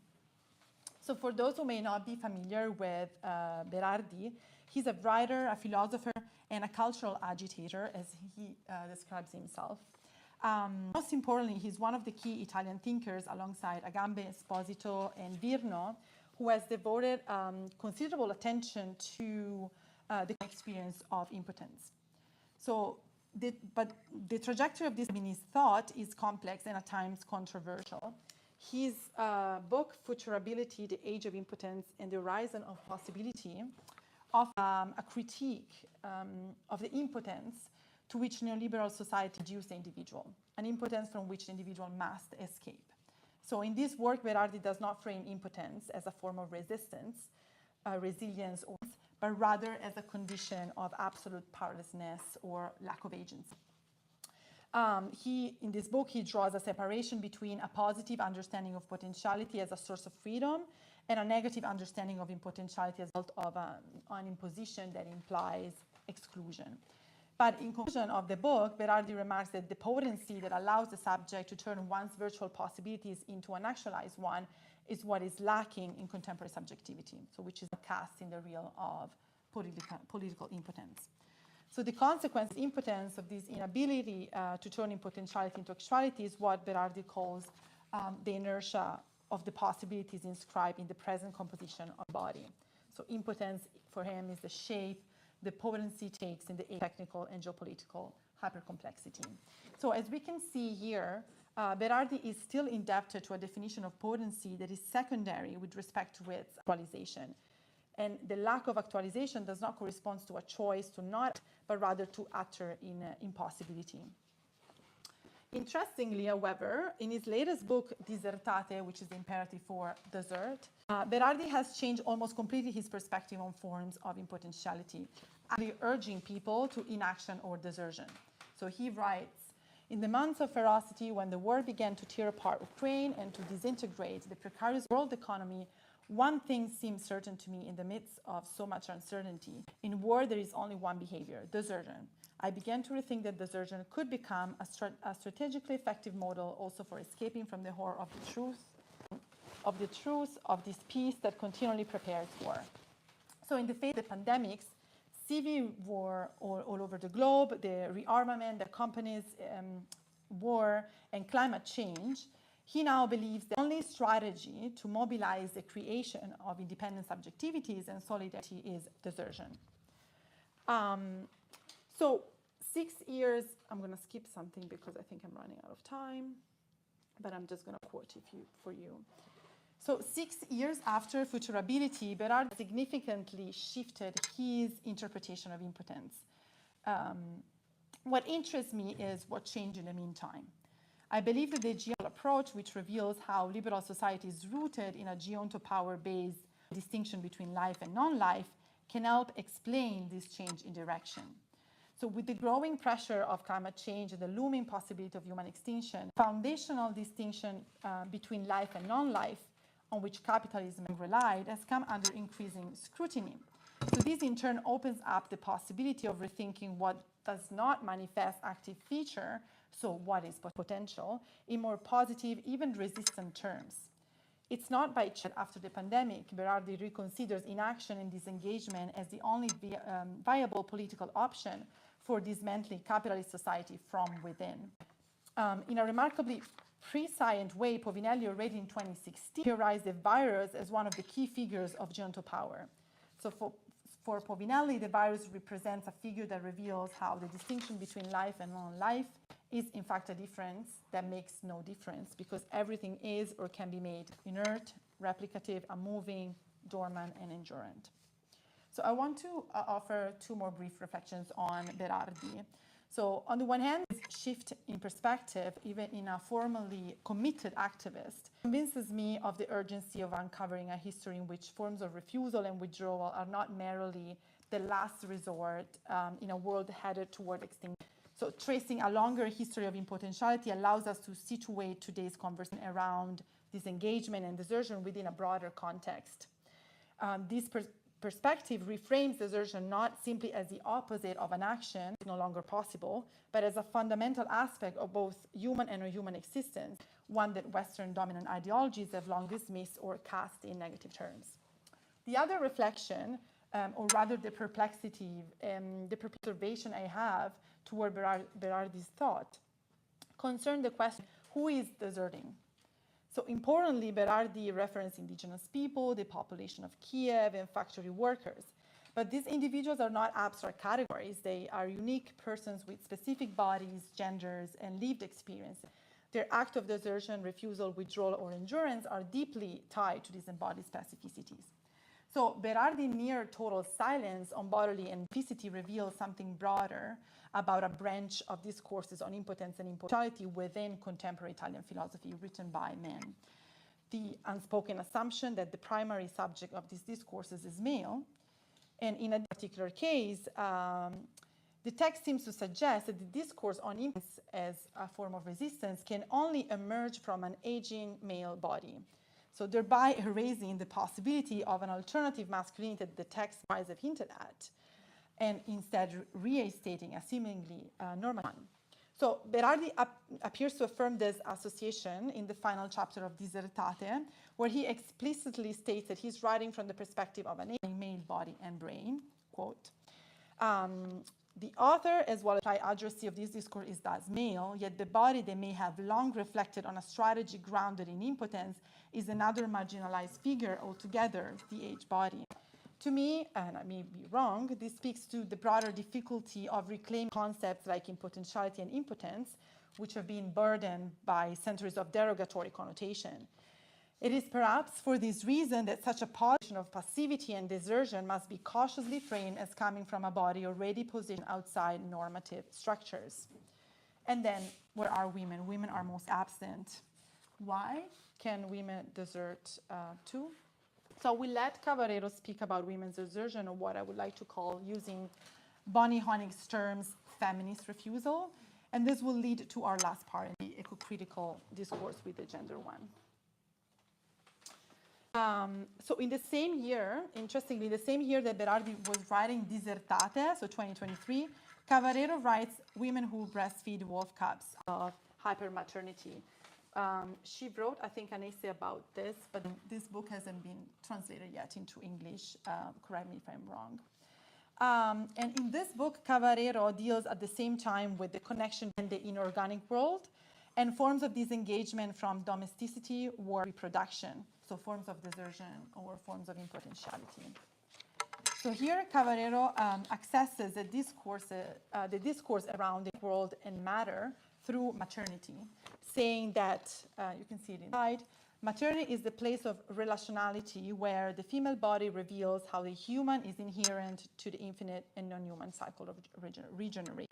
So for those who may not be familiar with Berardi, he's a writer, a philosopher, and a cultural agitator, as he describes himself. Most importantly, he's one of the key Italian thinkers alongside Agamben, Esposito, and Virno, who has devoted considerable attention to the experience of impotence. So but the trajectory of this feminist thought is complex and at times controversial. His book, Futurability, The Age of Impotence and the Horizon of Possibility, offers a critique of the impotence to which neoliberal society reduces the individual, an impotence from which the individual must escape. So in this work, Berardi does not frame impotence as a form of resistance, resilience, but rather as a condition of absolute powerlessness or lack of agency. In this book, he draws a separation between a positive understanding of potentiality as a source of freedom and a negative understanding of impotentiality as a result of an imposition that implies exclusion. But in conclusion of the book, Berardi remarks that the potency that allows the subject to turn one's virtual possibilities into an actualized one is what is lacking in contemporary subjectivity, so which is cast in the real of political impotence. So the consequence, impotence of this inability to turn potentiality into actuality is what Berardi calls the inertia of the possibilities inscribed in the present composition of the body. So impotence for him is the shape the potency takes in the technical and geopolitical hypercomplexity. So as we can see here, Berardi is still indebted to a definition of potency that is secondary with respect to its actualization. And the lack of actualization does not correspond to a choice to not, but rather to utter in impossibility. Interestingly, however, in his latest book, Disertate, which is the imperative for desert, Berardi has changed almost completely his perspective on forms of impotentiality, actually urging people to inaction or desertion. So he writes, in the months of ferocity, when the war began to tear apart Ukraine and to disintegrate the precarious world economy, one thing seemed certain to me in the midst of so much uncertainty. In war, there is only one behavior, desertion. I began to rethink that desertion could become a strategically effective model also for escaping from the horror of the truth of this peace that continually prepares war. So in the face of the pandemics, civil war all over the globe, the rearmament that accompanies war, and climate change, he now believes the only strategy to mobilize the creation of independent subjectivities and solidarity is desertion. So 6 years, I'm going to skip something because I think I'm running out of time, but I'm just going to quote it for you. So 6 years after Futurability, Berardi significantly shifted his interpretation of impotence. What interests me is what changed in the meantime. I believe that the Geo-Ontological approach, which reveals how liberal society is rooted in a Geo-Ontological-based distinction between life and non-life, can help explain this change in direction. So with the growing pressure of climate change and the looming possibility of human extinction, foundational distinction between life and non-life, on which capitalism relied, has come under increasing scrutiny. So this in turn opens up the possibility of rethinking what does not manifest active feature, so what is potential, in more positive, even resistant terms. It's not by chance after the pandemic, Berardi reconsiders inaction and disengagement as the only viable political option for dismantling capitalist society from within. In a remarkably prescient way, Povinelli already in 2016 theorized the virus as one of the key figures of Geo-Ontological power. So for Povinelli, the virus represents a figure that reveals how the distinction between life and non-life is in fact a difference that makes no difference because everything is or can be made inert, replicative, unmoving, dormant, and endurant. So I want to offer two more brief reflections on Berardi. So on the one hand, this shift in perspective, even in a formally committed activist, convinces me of the urgency of uncovering a history in which forms of refusal and withdrawal are not merely the last resort in a world headed toward extinction. So tracing a longer history of impotentiality allows us to situate today's conversation around disengagement and desertion within a broader context. This perspective reframes desertion not simply as the opposite of an action no longer possible, but as a fundamental aspect of both human and non-human existence, one that Western dominant ideologies have long dismissed or cast in negative terms. The other reflection, or rather the perplexity, the observation I have toward Berardi's thought, concern the question, who is deserting? So importantly, Berardi referenced indigenous people, the population of Kiev, and factory workers. But these individuals are not abstract categories. They are unique persons with specific bodies, genders, and lived experience. Their act of desertion, refusal, withdrawal, or endurance are deeply tied to these embodied specificities. So Berardi near total silence on bodily and implicity reveals something broader about a branch of discourses on impotence and impotency within contemporary Italian philosophy written by men. The unspoken assumption that the primary subject of these discourses is male. And in a particular case, the text seems to suggest that the discourse on impotence as a form of resistance can only emerge from an aging male body. So thereby erasing the possibility of an alternative masculinity that the text might have hinted at, and instead restating a seemingly normal one. So Berardi appears to affirm this association in the final chapter of Disertate, where he explicitly states that he's writing from the perspective of an aging male body and brain, quote. The author, as well as the addressee of this discourse, is thus male, yet the body they may have long reflected on a strategy grounded in impotence is another marginalized figure altogether, the aged body. To me, and I may be wrong, this speaks to the broader difficulty of reclaiming concepts like impotentiality and impotence, which have been burdened by centuries of derogatory connotation. It is perhaps for this reason that such a position of passivity and desertion must be cautiously framed as coming from a body already positioned outside normative structures. And then, where are women? Women are most absent. Why can women desert too? So we let Cavarero speak about women's desertion, or what I would like to call, using Bonnie Honig's terms, feminist refusal. And this will lead to our last part, the eco-critical discourse with the gender one. So in the same year, interestingly, the same year that Berardi was writing Disertate, so 2023, Cavarero writes Women Who Breastfeed Wolf Cubs of Hypermaternity. She wrote, I think, an essay about this, but this book hasn't been translated yet into English. Correct me if I'm wrong. And in this book, Cavarero deals at the same time with the connection in the inorganic world and forms of disengagement from domesticity or reproduction, so forms of desertion or forms of impotentiality. So here, Cavarero accesses the discourse around the world and matter through maternity, saying that, you can see it inside, maternity is the place of relationality where the female body reveals how the human is inherent to the infinite and non-human cycle of regeneration.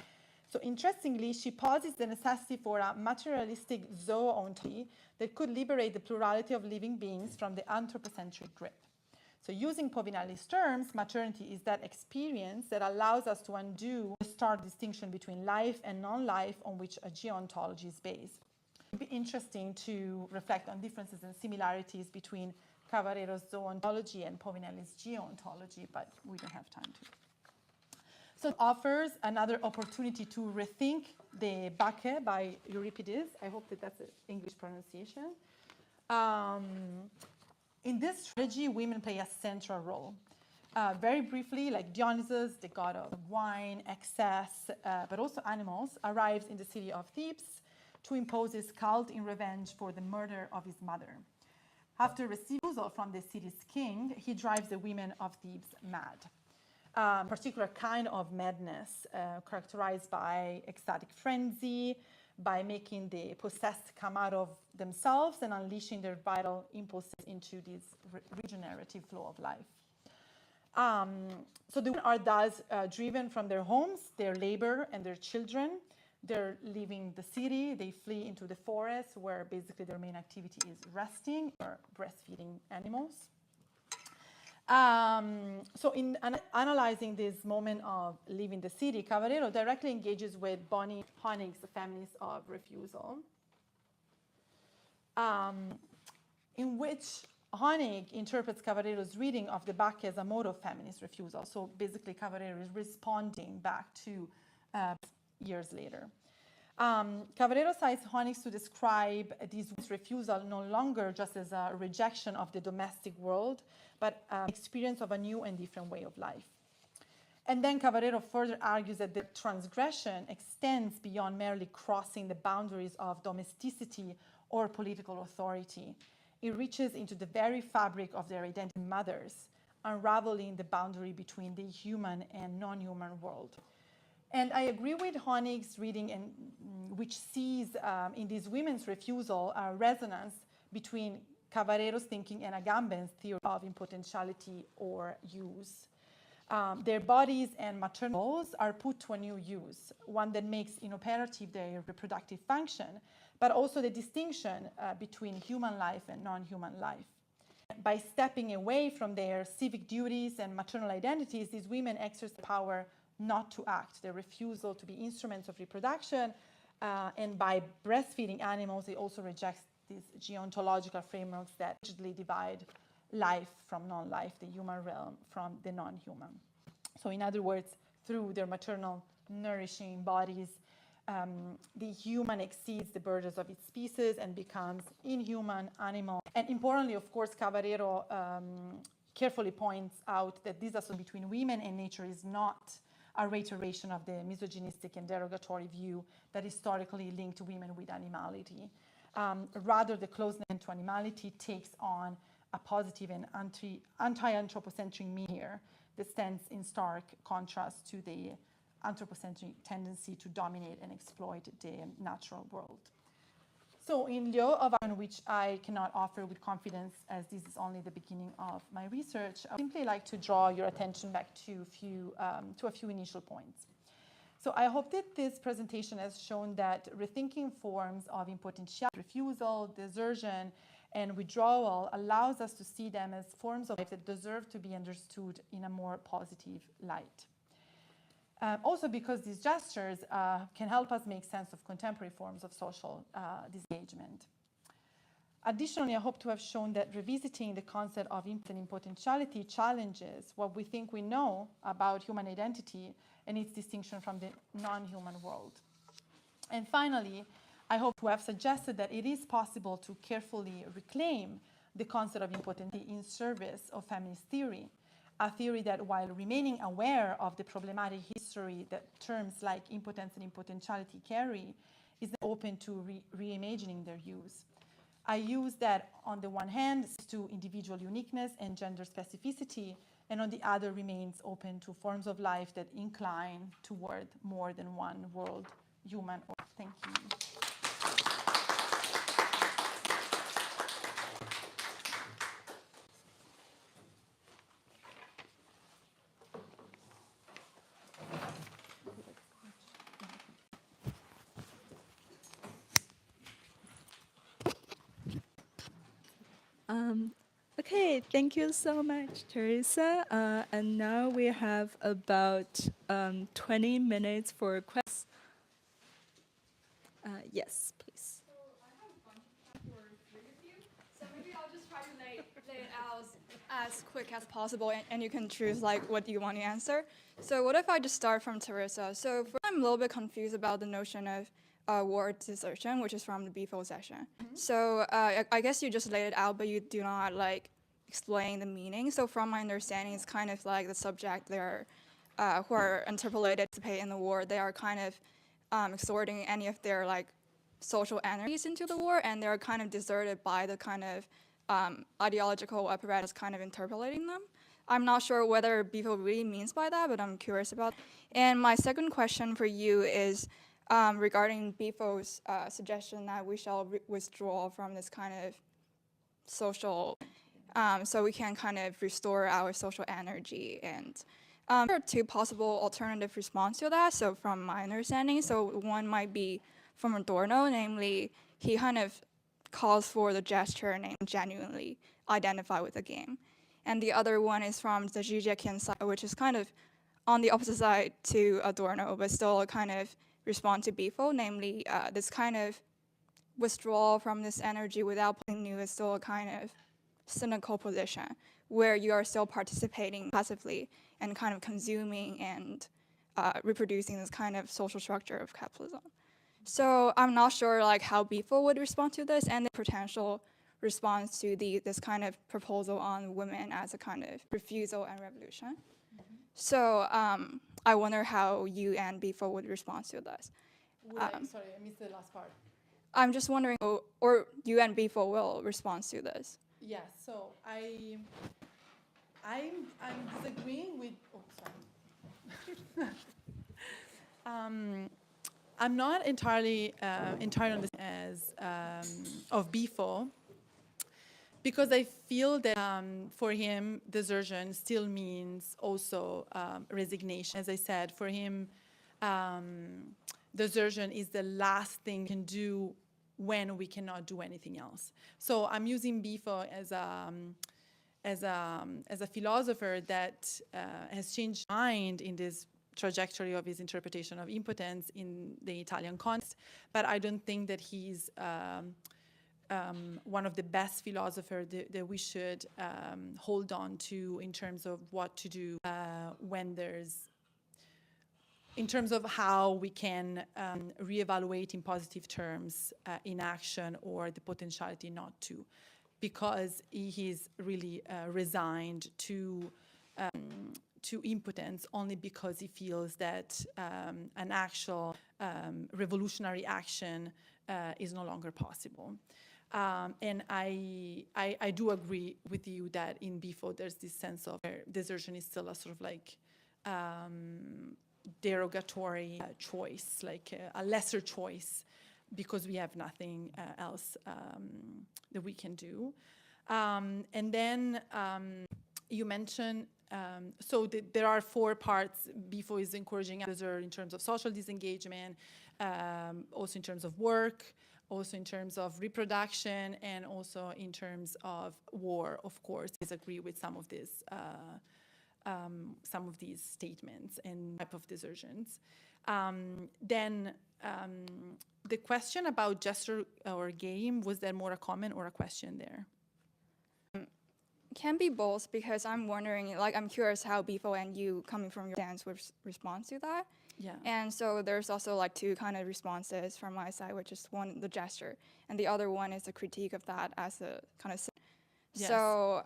So interestingly, she posits the necessity for a materialistic Geo-Ontology that could liberate the plurality of living beings from the anthropocentric grip. So using Povinelli's terms, maternity is that experience that allows us to undo the stark distinction between life and non-life on which a Geo-Ontology is based. It would be interesting to reflect on differences and similarities between Cavarero's Geo-Ontology and Povinelli's Geo-Ontology, but we don't have time to. So it offers another opportunity to rethink the Bacche by Euripides. I hope that that's the English pronunciation. In this strategy, women play a central role. Very briefly, like Dionysus, the god of wine, excess, but also animals, arrives in the city of Thebes to impose his cult in revenge for the murder of his mother. After refusal from the city's king, he drives the women of Thebes mad. Particular kind of madness characterized by ecstatic frenzy, by making the possessed come out of themselves and unleashing their vital impulses into this regenerative flow of life. So the women are thus driven from their homes, their labor, and their children. They're leaving the city, they flee into the forest, where basically their main activity is resting or breastfeeding animals. So in analyzing this moment of leaving the city, Cavarero directly engages with Bonnie Honig's Feminist of Refusal, in which Honig interprets Cavarero's reading of the Bacche as a mode of feminist refusal. So basically, Cavarero is responding back to years later. Cavarero cites Honig to describe this refusal no longer just as a rejection of the domestic world, but experience of a new and different way of life. And then Cavarero further argues that the transgression extends beyond merely crossing the boundaries of domesticity or political authority. It reaches into the very fabric of their identity mothers, unraveling the boundary between the human and non-human world. And I agree with Honig's reading, which sees in these women's refusal a resonance between Cavarero's thinking and Agamben's theory of impotentiality or use. Their bodies and maternal roles are put to a new use, one that makes inoperative their reproductive function, but also the distinction between human life and non-human life. By stepping away from their civic duties and maternal identities, these women exercise the power not to act, their refusal to be instruments of reproduction, and by breastfeeding animals, they also reject these geontological frameworks that rigidly divide life from non-life, the human realm from the non-human. So in other words, through their maternal nourishing bodies, the human exceeds the borders of its species and becomes inhuman, animal. And importantly, of course, Cavarero carefully points out that this association between women and nature is not a reiteration of the misogynistic and derogatory view that historically linked women with animality. Rather, the closeness to animality takes on a positive and anti-anthropocentric meaning here that stands in stark contrast to the anthropocentric tendency to dominate and exploit the natural world. So in lieu of which I cannot offer with confidence, as this is only the beginning of my research, I would simply like to draw your attention back to a few initial points. So I hope that this presentation has shown that rethinking forms of impotentiality, refusal, desertion, and withdrawal allows us to see them as forms of life that deserve to be understood in a more positive light. Also because these gestures can help us make sense of contemporary forms of social disengagement. Additionally, I hope to have shown that revisiting the concept of impotentiality challenges what we think we know about human identity and its distinction from the non-human world. And finally, I hope to have suggested that it is possible to carefully reclaim the concept of impotency in service of feminist theory, a theory that, while remaining aware of the problematic history that terms like impotence and impotentiality carry, is open to reimagining their use. I use that on the one hand to individual uniqueness and gender specificity, and on the other remains open to forms of life that incline toward more than one world, human or. Thank you. Okay, thank you so much, Teresa. And now we have about 20 minutes for questions. Yes, please. So I have a bunch of time for three of you. So maybe I'll just try to lay it out as quick as possible, and you can choose like what you want to answer. So what if I just start from Teresa? So I'm a little bit confused about the notion of word desertion, which is from the before session. Mm-hmm. So I guess you just laid it out, but you do not like explain the meaning. So from my understanding, it's kind of like the subject there who are interpolated to participate in the war, they are kind of exerting any of their like social energies into the war, and they're kind of deserted by the kind of ideological apparatus kind of interpolating them. I'm not sure whether Bifo really means by that, but I'm curious about. And my second question for you is regarding Bifo's suggestion that we shall withdraw from this kind of social, so we can kind of restore our social energy. And there are two possible alternative responses to that. So from my understanding, so one might be from Adorno, namely he kind of calls for the gesture named genuinely identify with the game. And the other one is from the Zizek side, which is kind of on the opposite side to Adorno, but still a kind of respond to Bifo, namely this kind of withdrawal from this energy without putting new is still a kind of cynical position where you are still participating passively and kind of consuming and reproducing this kind of social structure of capitalism. So I'm not sure like how Bifo would respond to this and the potential response to this kind of proposal on women as a kind of refusal and revolution. Mm-hmm. So I wonder how you and Bifo would respond to this. Sorry, I missed the last part. I'm just wondering, or you and Bifo will respond to this. Yes, so I'm disagreeing with. Oh, sorry. I'm not entirely on this as of Bifo, because I feel that for him, desertion still means also resignation. As I said, for him, desertion is the last thing we can do when we cannot do anything else. So I'm using Bifo as a philosopher that has changed mind in this trajectory of his interpretation of impotence in the Italian context, but I don't think that he's one of the best philosophers that we should hold on to in terms of what to do when there's, in terms of how we can reevaluate in positive terms inaction or the potentiality not to, because he's really resigned to impotence only because he feels that an actual revolutionary action is no longer possible. And I do agree with you that in Bifo there's this sense of desertion is still a sort of like derogatory choice, like a lesser choice, because we have nothing else that we can do. And then you mentioned, there are 4 parts. Bifo is encouraging in terms of social disengagement, also in terms of work, also in terms of reproduction, and also in terms of war, of course. I disagree with some of these statements and type of desertions. Then the question about gesture or game, was there more a comment or a question there? Can be both, because I'm wondering, like, I'm curious how Bifo and you, coming from your stance, would respond to that. Yeah. And so there's also like 2 kind of responses from my side, which is one, the gesture, and the other one is a critique of that as a kind of. Yes. So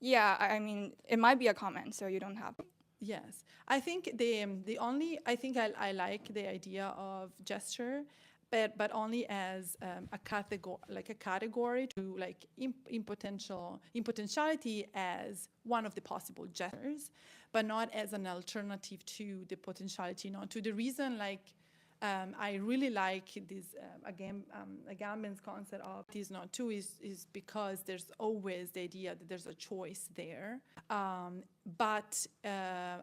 yeah, I mean, it might be a comment, so you don't have. Yes, I think I think I like the idea of gesture, but only as a category to like impotentiality as one of the possible gestures, but not as an alternative to the potentiality not to. The reason, like, I really like this Agamben's concept of this not to is because there's always the idea that there's a choice there, but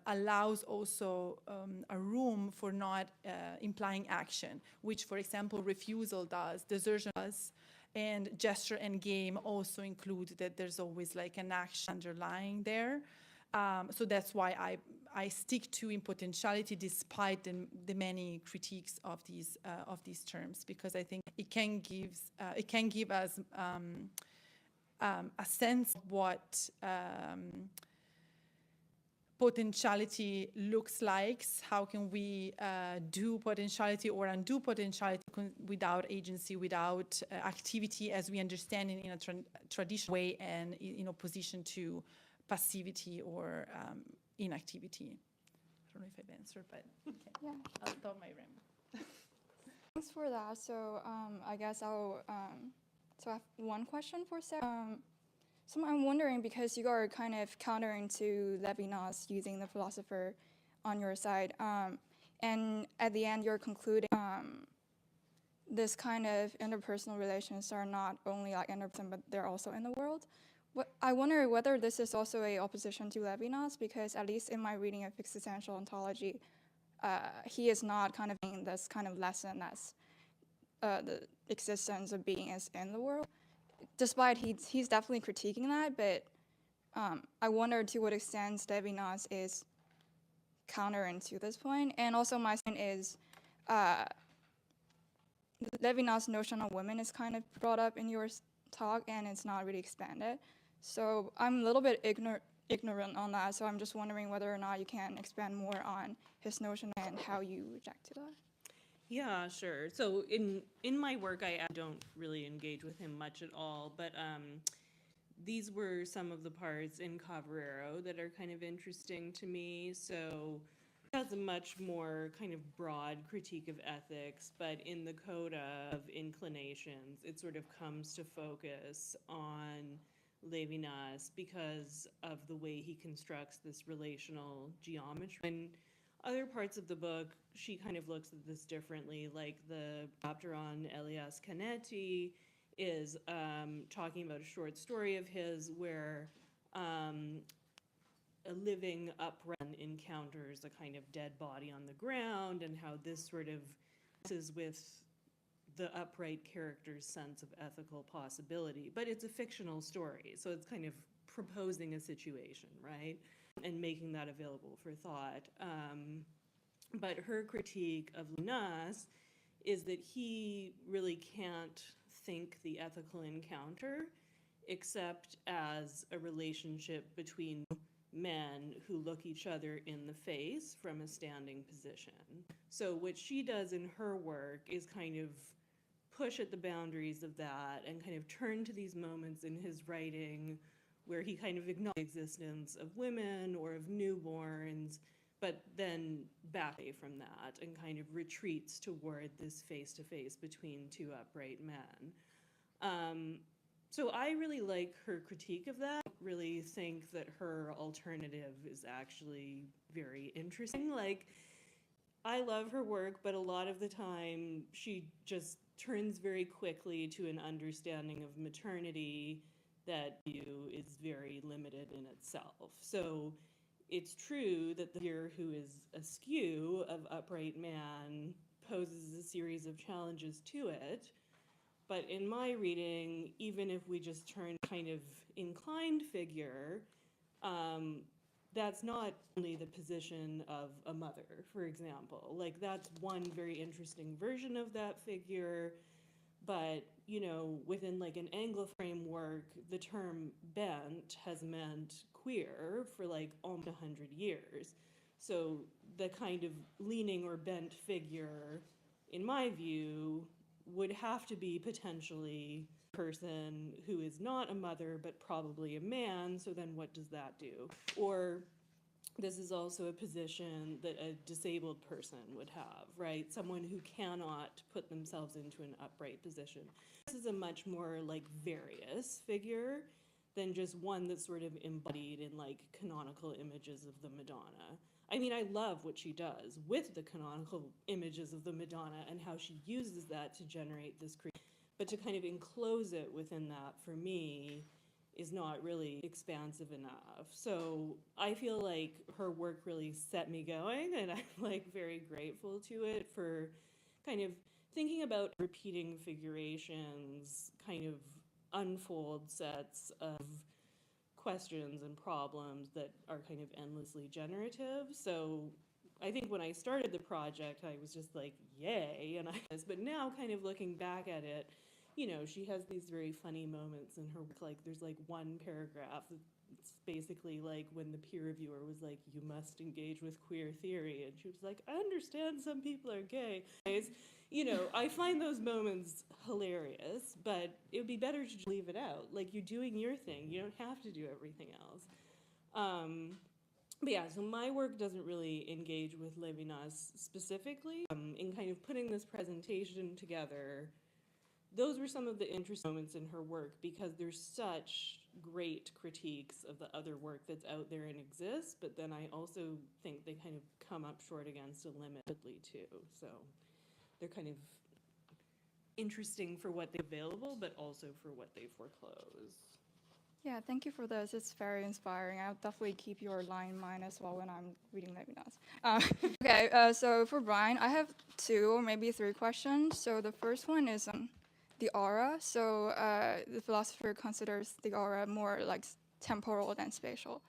allows also a room for not implying action, which, for example, refusal does, desertion does, and gesture and game also include that there's always like an action underlying there. So that's why I stick to impotentiality despite the many critiques of these terms, because I think it can give us a sense of what potentiality looks like. How can we do potentiality or undo potentiality without agency, without activity as we understand it in a traditional way, and in opposition to passivity or inactivity. I don't know if I've answered, but okay. Yeah. I'll stop my rant. Thanks for that. So I guess I'll. So I have one question for Sarah. So I'm wondering, because you are kind of countering to Levinas using the philosopher on your side, and at the end you're concluding this kind of interpersonal relations are not only like interpersonal, but they're also in the world. I wonder whether this is also a opposition to Levinas, because at least in my reading of existential ontology, he is not kind of in this kind of lesson as the existence of being is in the world. Despite he's definitely critiquing that, but I wonder to what extent Levinas is countering to this point. And also my point is Levinas' notion of women is kind of brought up in your talk, and it's not really expanded. So I'm a little bit ignorant on that, so I'm just wondering whether or not you can expand more on his notion and how you rejected that. Yeah, sure. So in my work, I don't really engage with him much at all, but these were some of the parts in Cavarero that are kind of interesting to me. So it has a much more kind of broad critique of ethics, but in the coda of Inclinations, it sort of comes to focus on Levinas because of the way he constructs this relational geometry. In other parts of the book, she kind of looks at this differently, like the chapter on Elias Canetti is talking about a short story of his where a living upright encounters a kind of dead body on the ground, and how this sort of is with the upright character's sense of ethical possibility. But it's a fictional story, so it's kind of proposing a situation, right? And making that available for thought. But her critique of Levinas is that he really can't think the ethical encounter except as a relationship between men who look each other in the face from a standing position. So what she does in her work is kind of push at the boundaries of that and kind of turn to these moments in his writing where he kind of acknowledges the existence of women or of newborns, but then back away from that and kind of retreats toward this face-to-face between two upright men. So I really like her critique of that. I really think that her alternative is actually very interesting. Like, I love her work, but a lot of the time she just turns very quickly to an understanding of maternity that view is very limited in itself. So it's true that the figure who is askew of upright man poses a series of challenges to it. But in my reading, even if we just turn kind of inclined figure, that's not only the position of a mother, for example. Like, that's one very interesting version of that figure. But, you know, within like an Anglo framework, the term bent has meant queer for like almost 100 years. So the kind of leaning or bent figure, in my view, would have to be potentially a person who is not a mother, but probably a man. So then what does that do? Or this is also a position that a disabled person would have, right? Someone who cannot put themselves into an upright position. This is a much more like various figure than just one that's sort of embodied in like canonical images of the Madonna. I mean, I love what she does with the canonical images of the Madonna and how she uses that to generate this creation. But to kind of enclose it within that, for me, is not really expansive enough. So I feel like her work really set me going, and I'm like very grateful to it for kind of thinking about repeating figurations, kind of unfold sets of questions and problems that are kind of endlessly generative. So I think when I started the project, I was just like, yay, but now kind of looking back at it, you know, she has these very funny moments in her work. Like, there's like one paragraph, it's basically like when the peer reviewer was like, you must engage with queer theory, and she was like, I understand some people are gay. You know, I find those moments hilarious, but it would be better to just leave it out. Like, you're doing your thing. You don't have to do everything else. But yeah, so my work doesn't really engage with Levinas specifically. In kind of putting this presentation together, those were some of the interesting moments in her work, because there's such great critiques of the other work that's out there and exists, but then I also think they kind of come up short against a limitedly too. So they're kind of interesting for what they're available, but also for what they foreclose. Yeah, thank you for this. It's very inspiring. I'll definitely keep your line in mind as well when I'm reading Levinas. Okay, so for Brian, I have 2 or maybe 3 questions. So the first one is the aura. So the philosopher considers the aura more like temporal than spatial.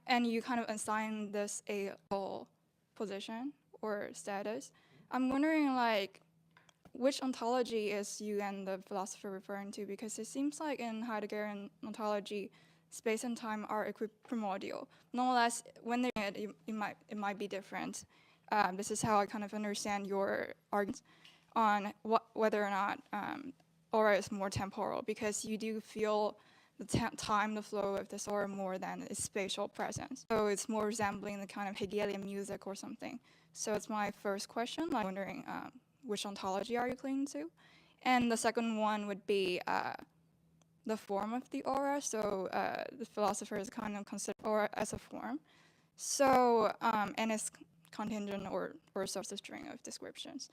And you kind of assign this a position or status. I'm wondering, like, which ontology is you and the philosopher referring to? Because it seems like in Heideggerian ontology, space and time are equiprimordial. Nonetheless, when they're in it might be different. This is how I kind of understand your arguments on whether or not aura is more temporal, because you do feel the time, the flow of this aura more than its spatial presence. So it's more resembling the kind of Hegelian music or something. So it's my first question. I'm wondering which ontology are you clinging to? And the second one would be the form of the aura. So the philosophers kind of consider aura as a form. So and it's contingent or source a string of descriptions.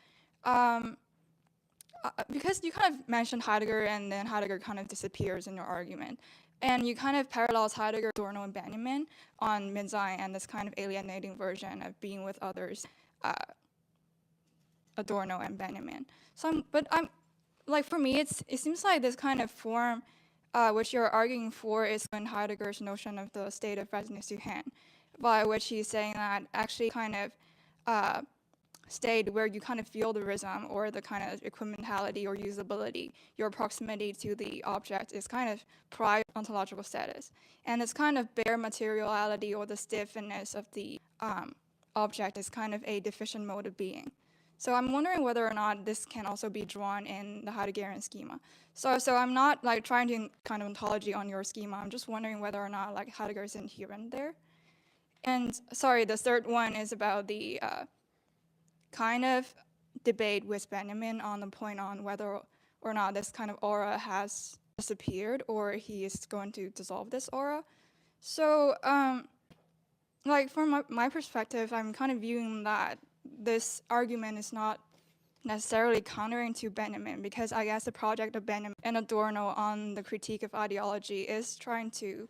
Because you kind of mentioned Heidegger, and then Heidegger kind of disappears in your argument. And you kind of parallels Heidegger, Adorno, and Benjamin on Mid-Sein and this kind of alienating version of being with others, Adorno and Benjamin. So I'm like, for me, it seems like this kind of form which you're arguing for is in Heidegger's notion of the state of readiness to hand, by which he's saying that actually kind of state where you kind of feel the rhythm or the kind of equimentality or usability, your proximity to the object is kind of prior ontological status. And this kind of bare materiality or the stiffness of the object is kind of a deficient mode of being. So I'm wondering whether or not this can also be drawn in the Heideggerian schema. So I'm not like trying to kind of ontology on your schema. I'm just wondering whether or not like Heidegger is inherent there. And sorry, the third one is about the kind of debate with Benjamin on the point on whether or not this kind of aura has disappeared or he is going to dissolve this aura. So like from my perspective, I'm kind of viewing that this argument is not necessarily countering to Benjamin, because I guess the project of Benjamin and Adorno on the critique of ideology is trying to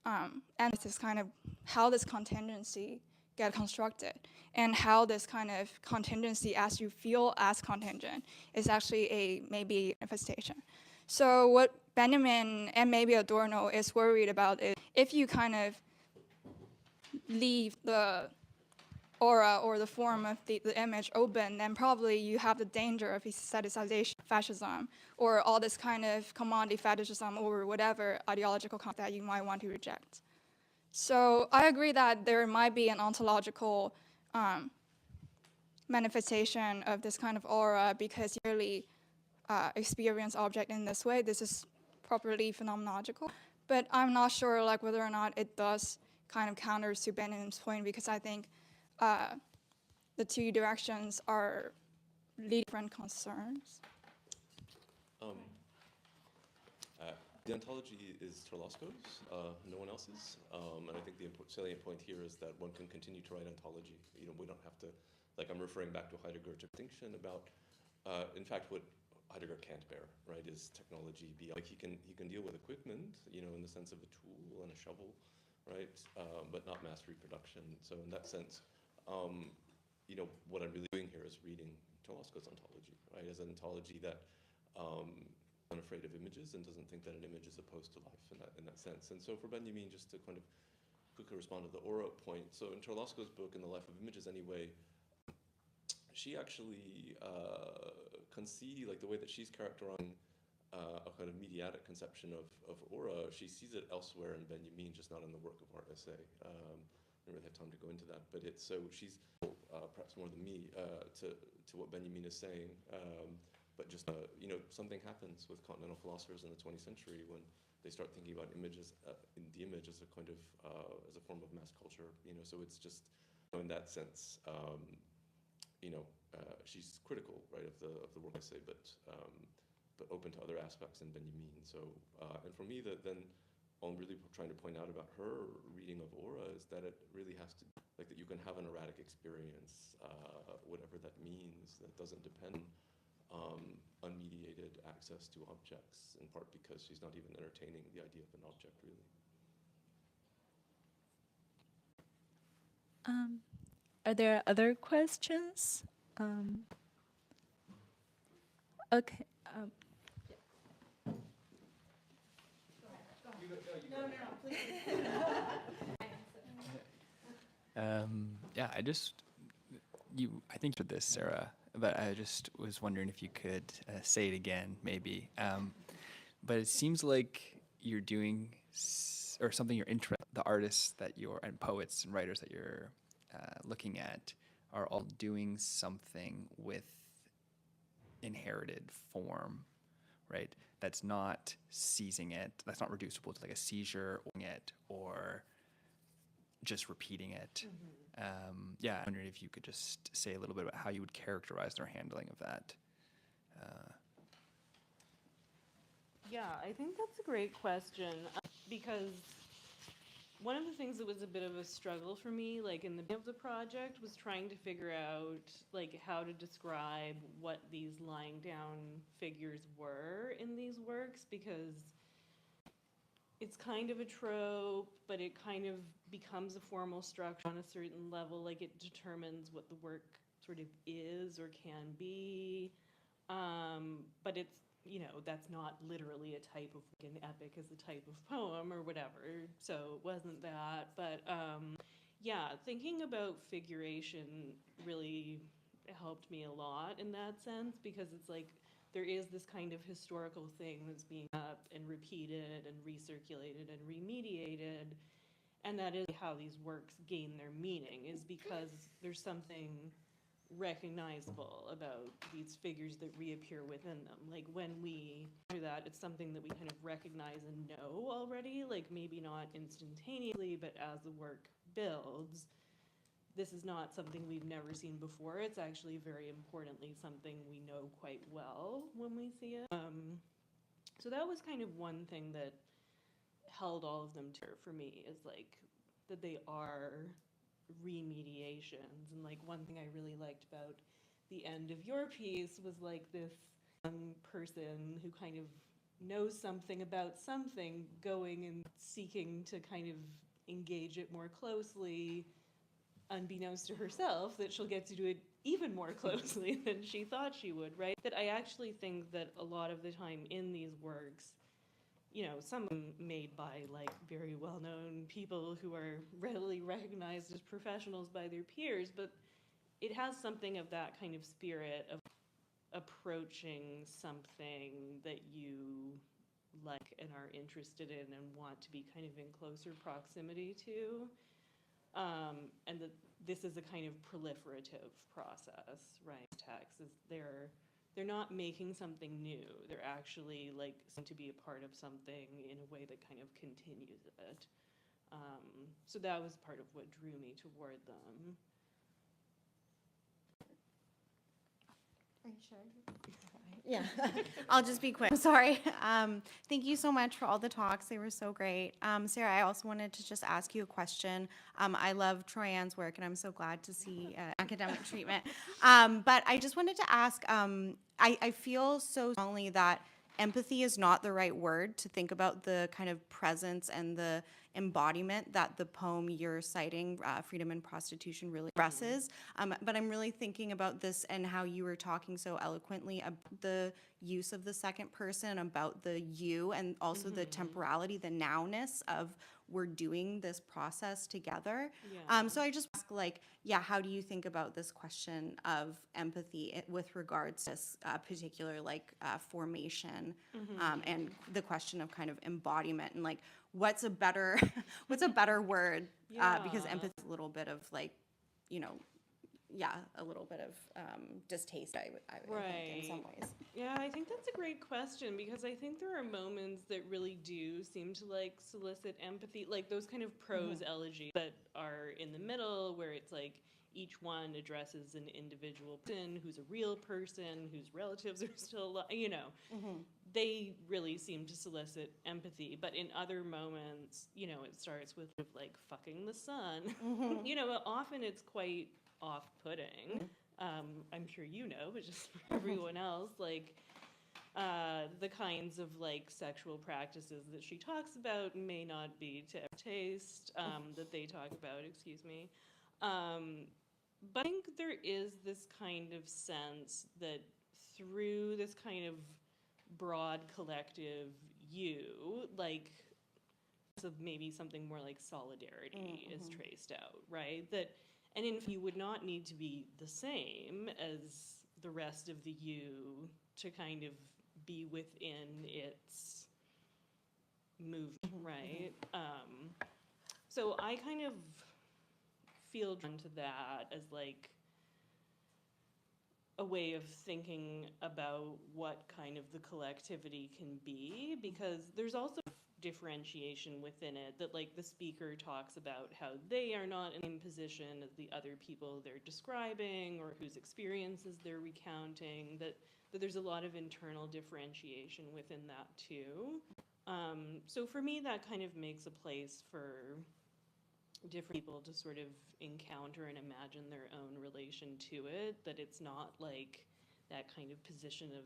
analyze this kind of how this contingency get constructed and how this kind of contingency as you feel as contingent is actually a maybe manifestation. So what Benjamin and maybe Adorno is worried about is if you kind of leave the aura or the form of the image open, then probably you have the danger of aestheticization, fascism, or all this kind of commodity fetishism or whatever ideological concept that you might want to reject. So I agree that there might be an ontological manifestation of this kind of aura because you really experience object in this way. This is properly phenomenological, but I'm not sure like whether or not it does kind of counters to Benjamin's point, because I think the two directions are different concerns. The ontology is Torlasco's, no one else's, and I think the salient point here is that one can continue to write ontology. You know, we don't have to, like I'm referring back to Heidegger's distinction about, in fact, what Heidegger can't bear, right, is technology beyond. Like he can deal with equipment, you know, in the sense of a tool and a shovel, right, but not mass reproduction. So in that sense, you know, what I'm really doing here is reading Torlasco's ontology, right, as an ontology that unafraid of images and doesn't think that an image is opposed to life in that sense. And so for Benjamin, just to kind of quickly respond to the aura point, so in Torlasco's book, In the Life of Images anyway, she actually concedes, like the way that she's characterizing a kind of mediatic conception of aura, she sees it elsewhere in Benjamin, just not in the work of Art Essay. I don't really have time to go into that, but it's, so she's perhaps more than me to what Benjamin is saying. But just, you know, something happens with continental philosophers in the 20th century when they start thinking about images, in the image as a kind of, as a form of mass culture, you know, so it's just, you know, in that sense, you know, she's critical, right, of the work I say, but open to other aspects in Benjamin. So, and for me, then, all I'm really trying to point out about her reading of aura is that it really has to, like that you can have an erratic experience, whatever that means, that doesn't depend unmediated access to objects, in part because she's not even entertaining the idea of an object, really. Are there other questions? Okay. Yeah, I think you did this, Sarah, but I just was wondering if you could say it again, maybe. But it seems like you're doing, or something you're interested, the artists that you're, and poets and writers that you're looking at are all doing something with inherited form, right? That's not seizing it, that's not reducible to like a seizure or just repeating it. Yeah, I'm wondering if you could just say a little bit about how you would characterize their handling of that. Yeah, I think that's a great question because one of the things that was a bit of a struggle for me, like in the beginning of the project, was trying to figure out like how to describe what these lying down figures were in these works, because it's kind of a trope, but it kind of becomes a formal structure on a certain level. Like it determines what the work sort of is or can be. But it's, you know, that's not literally a type of, an epic is a type of poem or whatever. So it wasn't that. But yeah, thinking about figuration really helped me a lot in that sense, because it's like there is this kind of historical thing that's being up and repeated and recirculated and remediated. And that is how these works gain their meaning, is because there's something recognizable about these figures that reappear within them. Like when we do that, it's something that we kind of recognize and know already, like maybe not instantaneously, but as the work builds, this is not something we've never seen before. It's actually very importantly something we know quite well when we see it. So that was kind of one thing that held all of them together for me, is like that they are remediations. And like one thing I really liked about the end of your piece was like this person who kind of knows something about something going and seeking to kind of engage it more closely, unbeknownst to herself that she'll get to do it even more closely than she thought she would, right? That I actually think that a lot of the time in these works, you know, some of them made by like very well-known people who are readily recognized as professionals by their peers, but it has something of that kind of spirit of approaching something that you like and are interested in and want to be kind of in closer proximity to. And that this is a kind of proliferative process, right? Texts is they're not making something new. They're actually like to be a part of something in a way that kind of continues it. So that was part of what drew me toward them. Are you sure? Yeah, I'll just be quick. Sorry. Thank you so much for all the talks. They were so great. Sarah, I also wanted to just ask you a question. I love Troy Ann's work, and I'm so glad to see academic treatment. But I just wanted to ask, I feel so strongly that empathy is not the right word to think about the kind of presence and the embodiment that the poem you're citing, Freedom and Prostitution, really expresses. But I'm really thinking about this and how you were talking so eloquently about the use of the second person, about the you, and also the temporality, the nowness of we're doing this process together. Yeah. So I just ask, like, yeah, how do you think about this question of empathy with regards to this particular, like, formation, and the question of kind of embodiment, and like, what's a better word? Because empathy is a little bit of like, you know, yeah, a little bit of distaste, I would think in some ways. Yeah, I think that's a great question, because I think there are moments that really do seem to like solicit empathy, like those kind of prose elegies that are in the middle, where it's like each one addresses an individual person who's a real person, whose relatives are still alive, you know. They really seem to solicit empathy. But in other moments, you know, it starts with like fucking the sun. You know, often it's quite off-putting. I'm sure you know, but just for everyone else, like the kinds of like sexual practices that she talks about may not be to taste, that they talk about, excuse me. But I think there is this kind of sense that through this kind of broad collective you, like of maybe something more like solidarity is traced out, right? That, and in you would not need to be the same as the rest of the you to kind of be within its movement, right? So I kind of feel drawn to that as like a way of thinking about what kind of the collectivity can be, because there's also differentiation within it, that like the speaker talks about how they are not in the same position as the other people they're describing or whose experiences they're recounting, that there's a lot of internal differentiation within that too. So for me, that kind of makes a place for different people to sort of encounter and imagine their own relation to it, that it's not like that kind of position of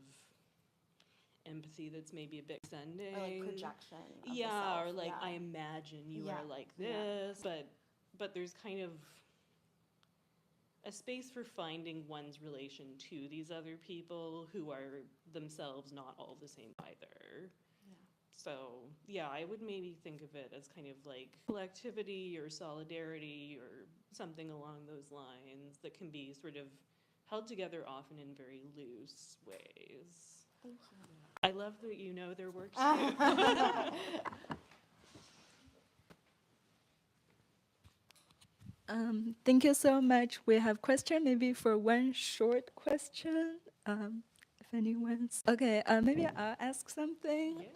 empathy that's maybe a bit extending. Or like projection of the Yeah, self, or like yeah. I imagine you Yeah, are like yeah. this, but there's kind of a space for finding one's relation to these other people who are themselves not all the same either. Yeah. So yeah, I would maybe think of it as kind of like collectivity or solidarity or something along those lines that can be sort of held together often in very loose ways. Thank you. I love that you know their work too. Thank you so much. We have question maybe for one short question. If anyone's okay, maybe I'll ask something.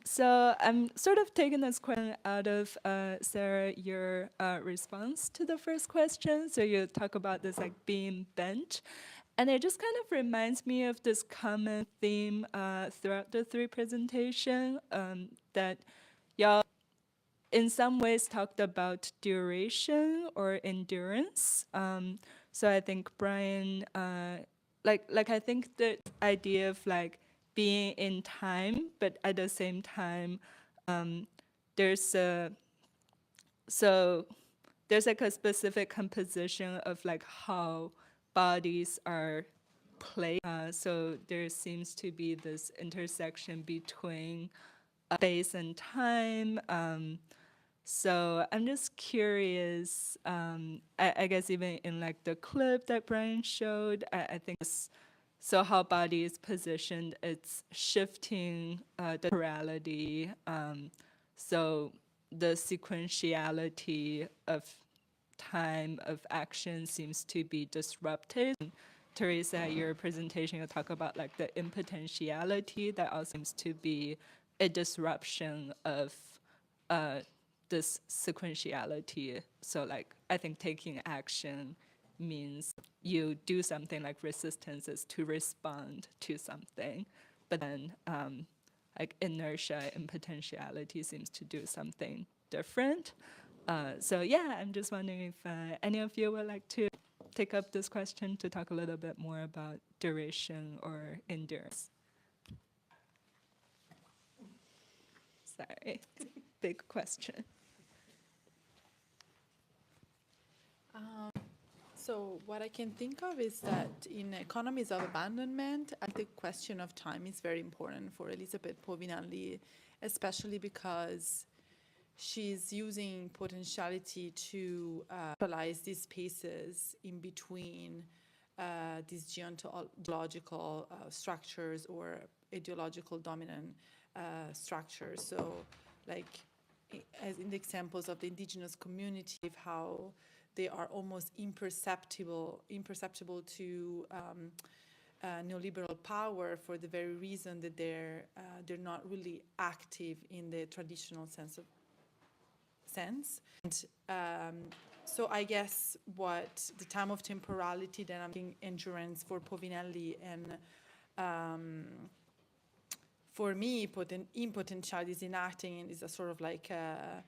So I'm sort of taking this question out of Sarah, your response to the first question. So you talk about this like being bent, and it just kind of reminds me of this common theme throughout the three presentation that y'all in some ways talked about duration or endurance. So I think Brian, like I think the idea of like being in time, but at the same time, there's a there's like a specific composition of like how bodies are played. So there seems to be this intersection between space and time. So I'm just curious, I guess even in like the clip that Brian showed, I think so how body is positioned, it's shifting the temporality. So the sequentiality of time of action seems to be disrupted. Teresa, your presentation, you talk about like the impotentiality that also seems to be a disruption of this sequentiality. So like I think taking action means you do something, like resistance is to respond to something, but then like inertia and potentiality seems to do something different. So yeah, I'm just wondering if any of you would like to take up this question to talk a little bit more about duration or endurance. Sorry, big question. So what I can think of is that in economies of abandonment, I think the question of time is very important for Elisabeth Povinelli, especially because she's using potentiality to realize these spaces in between these geontological structures or ideological dominant structures. So like as in the examples of the indigenous community, of how they are almost imperceptible to neoliberal power for the very reason that they're not really active in the traditional sense. And so I guess what the time of temporality that I'm thinking endurance for Povinelli and for me, impotentiality is enacting is a sort of like a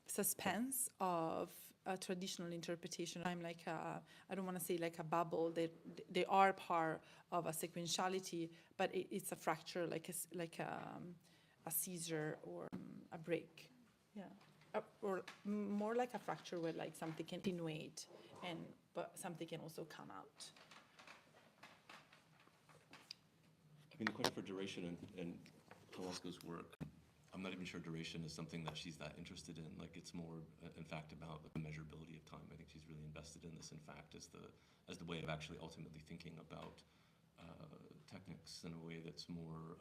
suspense of a traditional interpretation. I'm like I don't want to say like a bubble. They are part of a sequentiality, but it's a fracture, like a seizure or a break. Yeah, or more like a fracture where like something can innuate but something can also come out. I mean, the question for duration and Torlasco's work, I'm not even sure duration is something that she's that interested in. Like, it's more, in fact, about the measurability of time. I think she's really invested in this, in fact, as the way of actually ultimately thinking about techniques in a way that's more,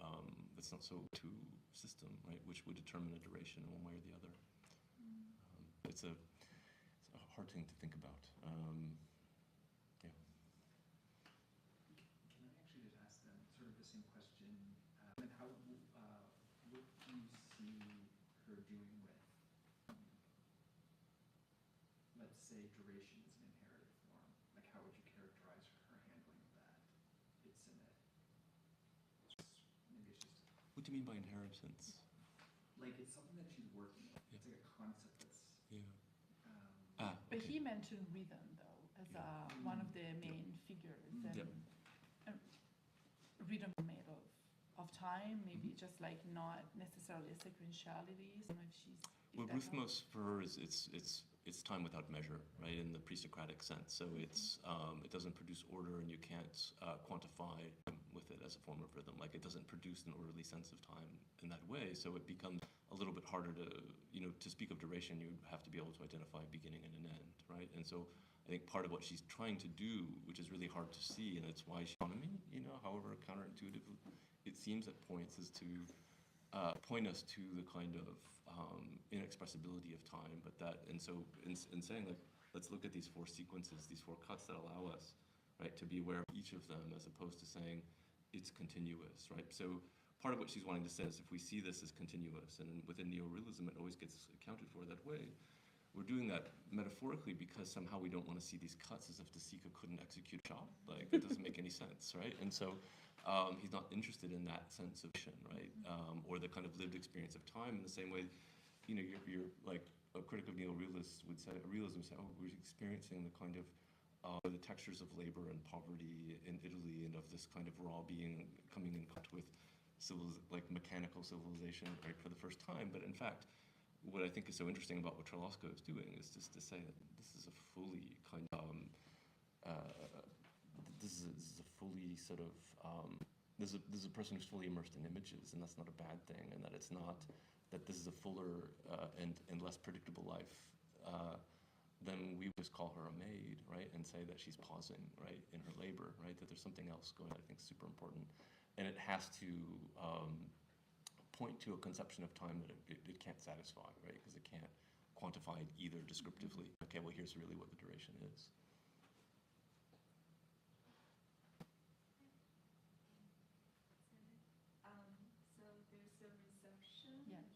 that's not so to system, right, which would determine a duration in one way or the other. It's a hard thing to think about. Yeah. Can I actually just ask them sort of the same question? And how what do you see her doing with, let's say, duration as an inherited form? Like, how would you characterize her handling of that? It's in it. Maybe it's just What do you mean by inheritance? like it's something that she's working with. Yeah. It's like a concept that's. Yeah. But Okay. he mentioned rhythm, though, as one of the main figures. And Yep. Rhythm made of time, maybe just like not necessarily a sequentiality. So if she's. If Well, that helps. Ruthmos for her is it's time without measure, right? In the pre-Socratic sense, so it's it doesn't produce order, and you can't quantify with it as a form of rhythm. Like it doesn't produce an orderly sense of time in that way. So it becomes a little bit harder to speak of duration. You have to be able to identify a beginning and an end, right? And so I think part of what she's trying to do, which is really hard to see, and it's why she, however counterintuitive it seems at points, is to point us to the kind of inexpressibility of time, but that, and so in saying like, let's look at these four sequences, these four cuts that allow us, right, to be aware of each of them, as opposed to saying it's continuous, right? So part of what she's wanting to say is if we see this as continuous, and within neorealism it always gets accounted for that way, we're doing that metaphorically because somehow we don't want to see these cuts as if De Sica couldn't execute a shot. Like, it doesn't make any sense, right? And so he's not interested in that sense of vision, right? Or the kind of lived experience of time in the same way, you're like a critic of neorealists would say, realism would say, oh, we're experiencing the kind of the textures of labor and poverty in Italy, and of this kind of raw being coming in contact with mechanical civilization, right, for the first time. But in fact, what I think is so interesting about what Torlasco is doing is just to say that this is a fully kind of this is a fully sort of this is a person who's fully immersed in images, and that's not a bad thing, and that it's not that this is a fuller and less predictable life then we just call her a maid, right, and say that she's pausing, right, in her labor, right, that there's something else going on. I think is super important, and it has to point to a conception of time that it can't satisfy, right, because it can't quantify it either descriptively. Okay, well, here's really what the duration is. So there's a reception Yes.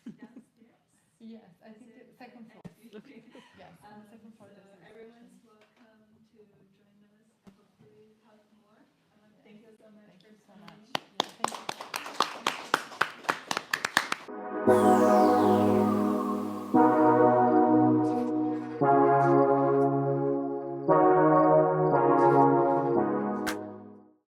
downstairs. Yes, I think the second floor. Okay. Yes, on the second floor. So there's a everyone's reception. welcome to join us and hopefully talk more. Thank you so much Thank for you so coming. much. Yeah, thank you.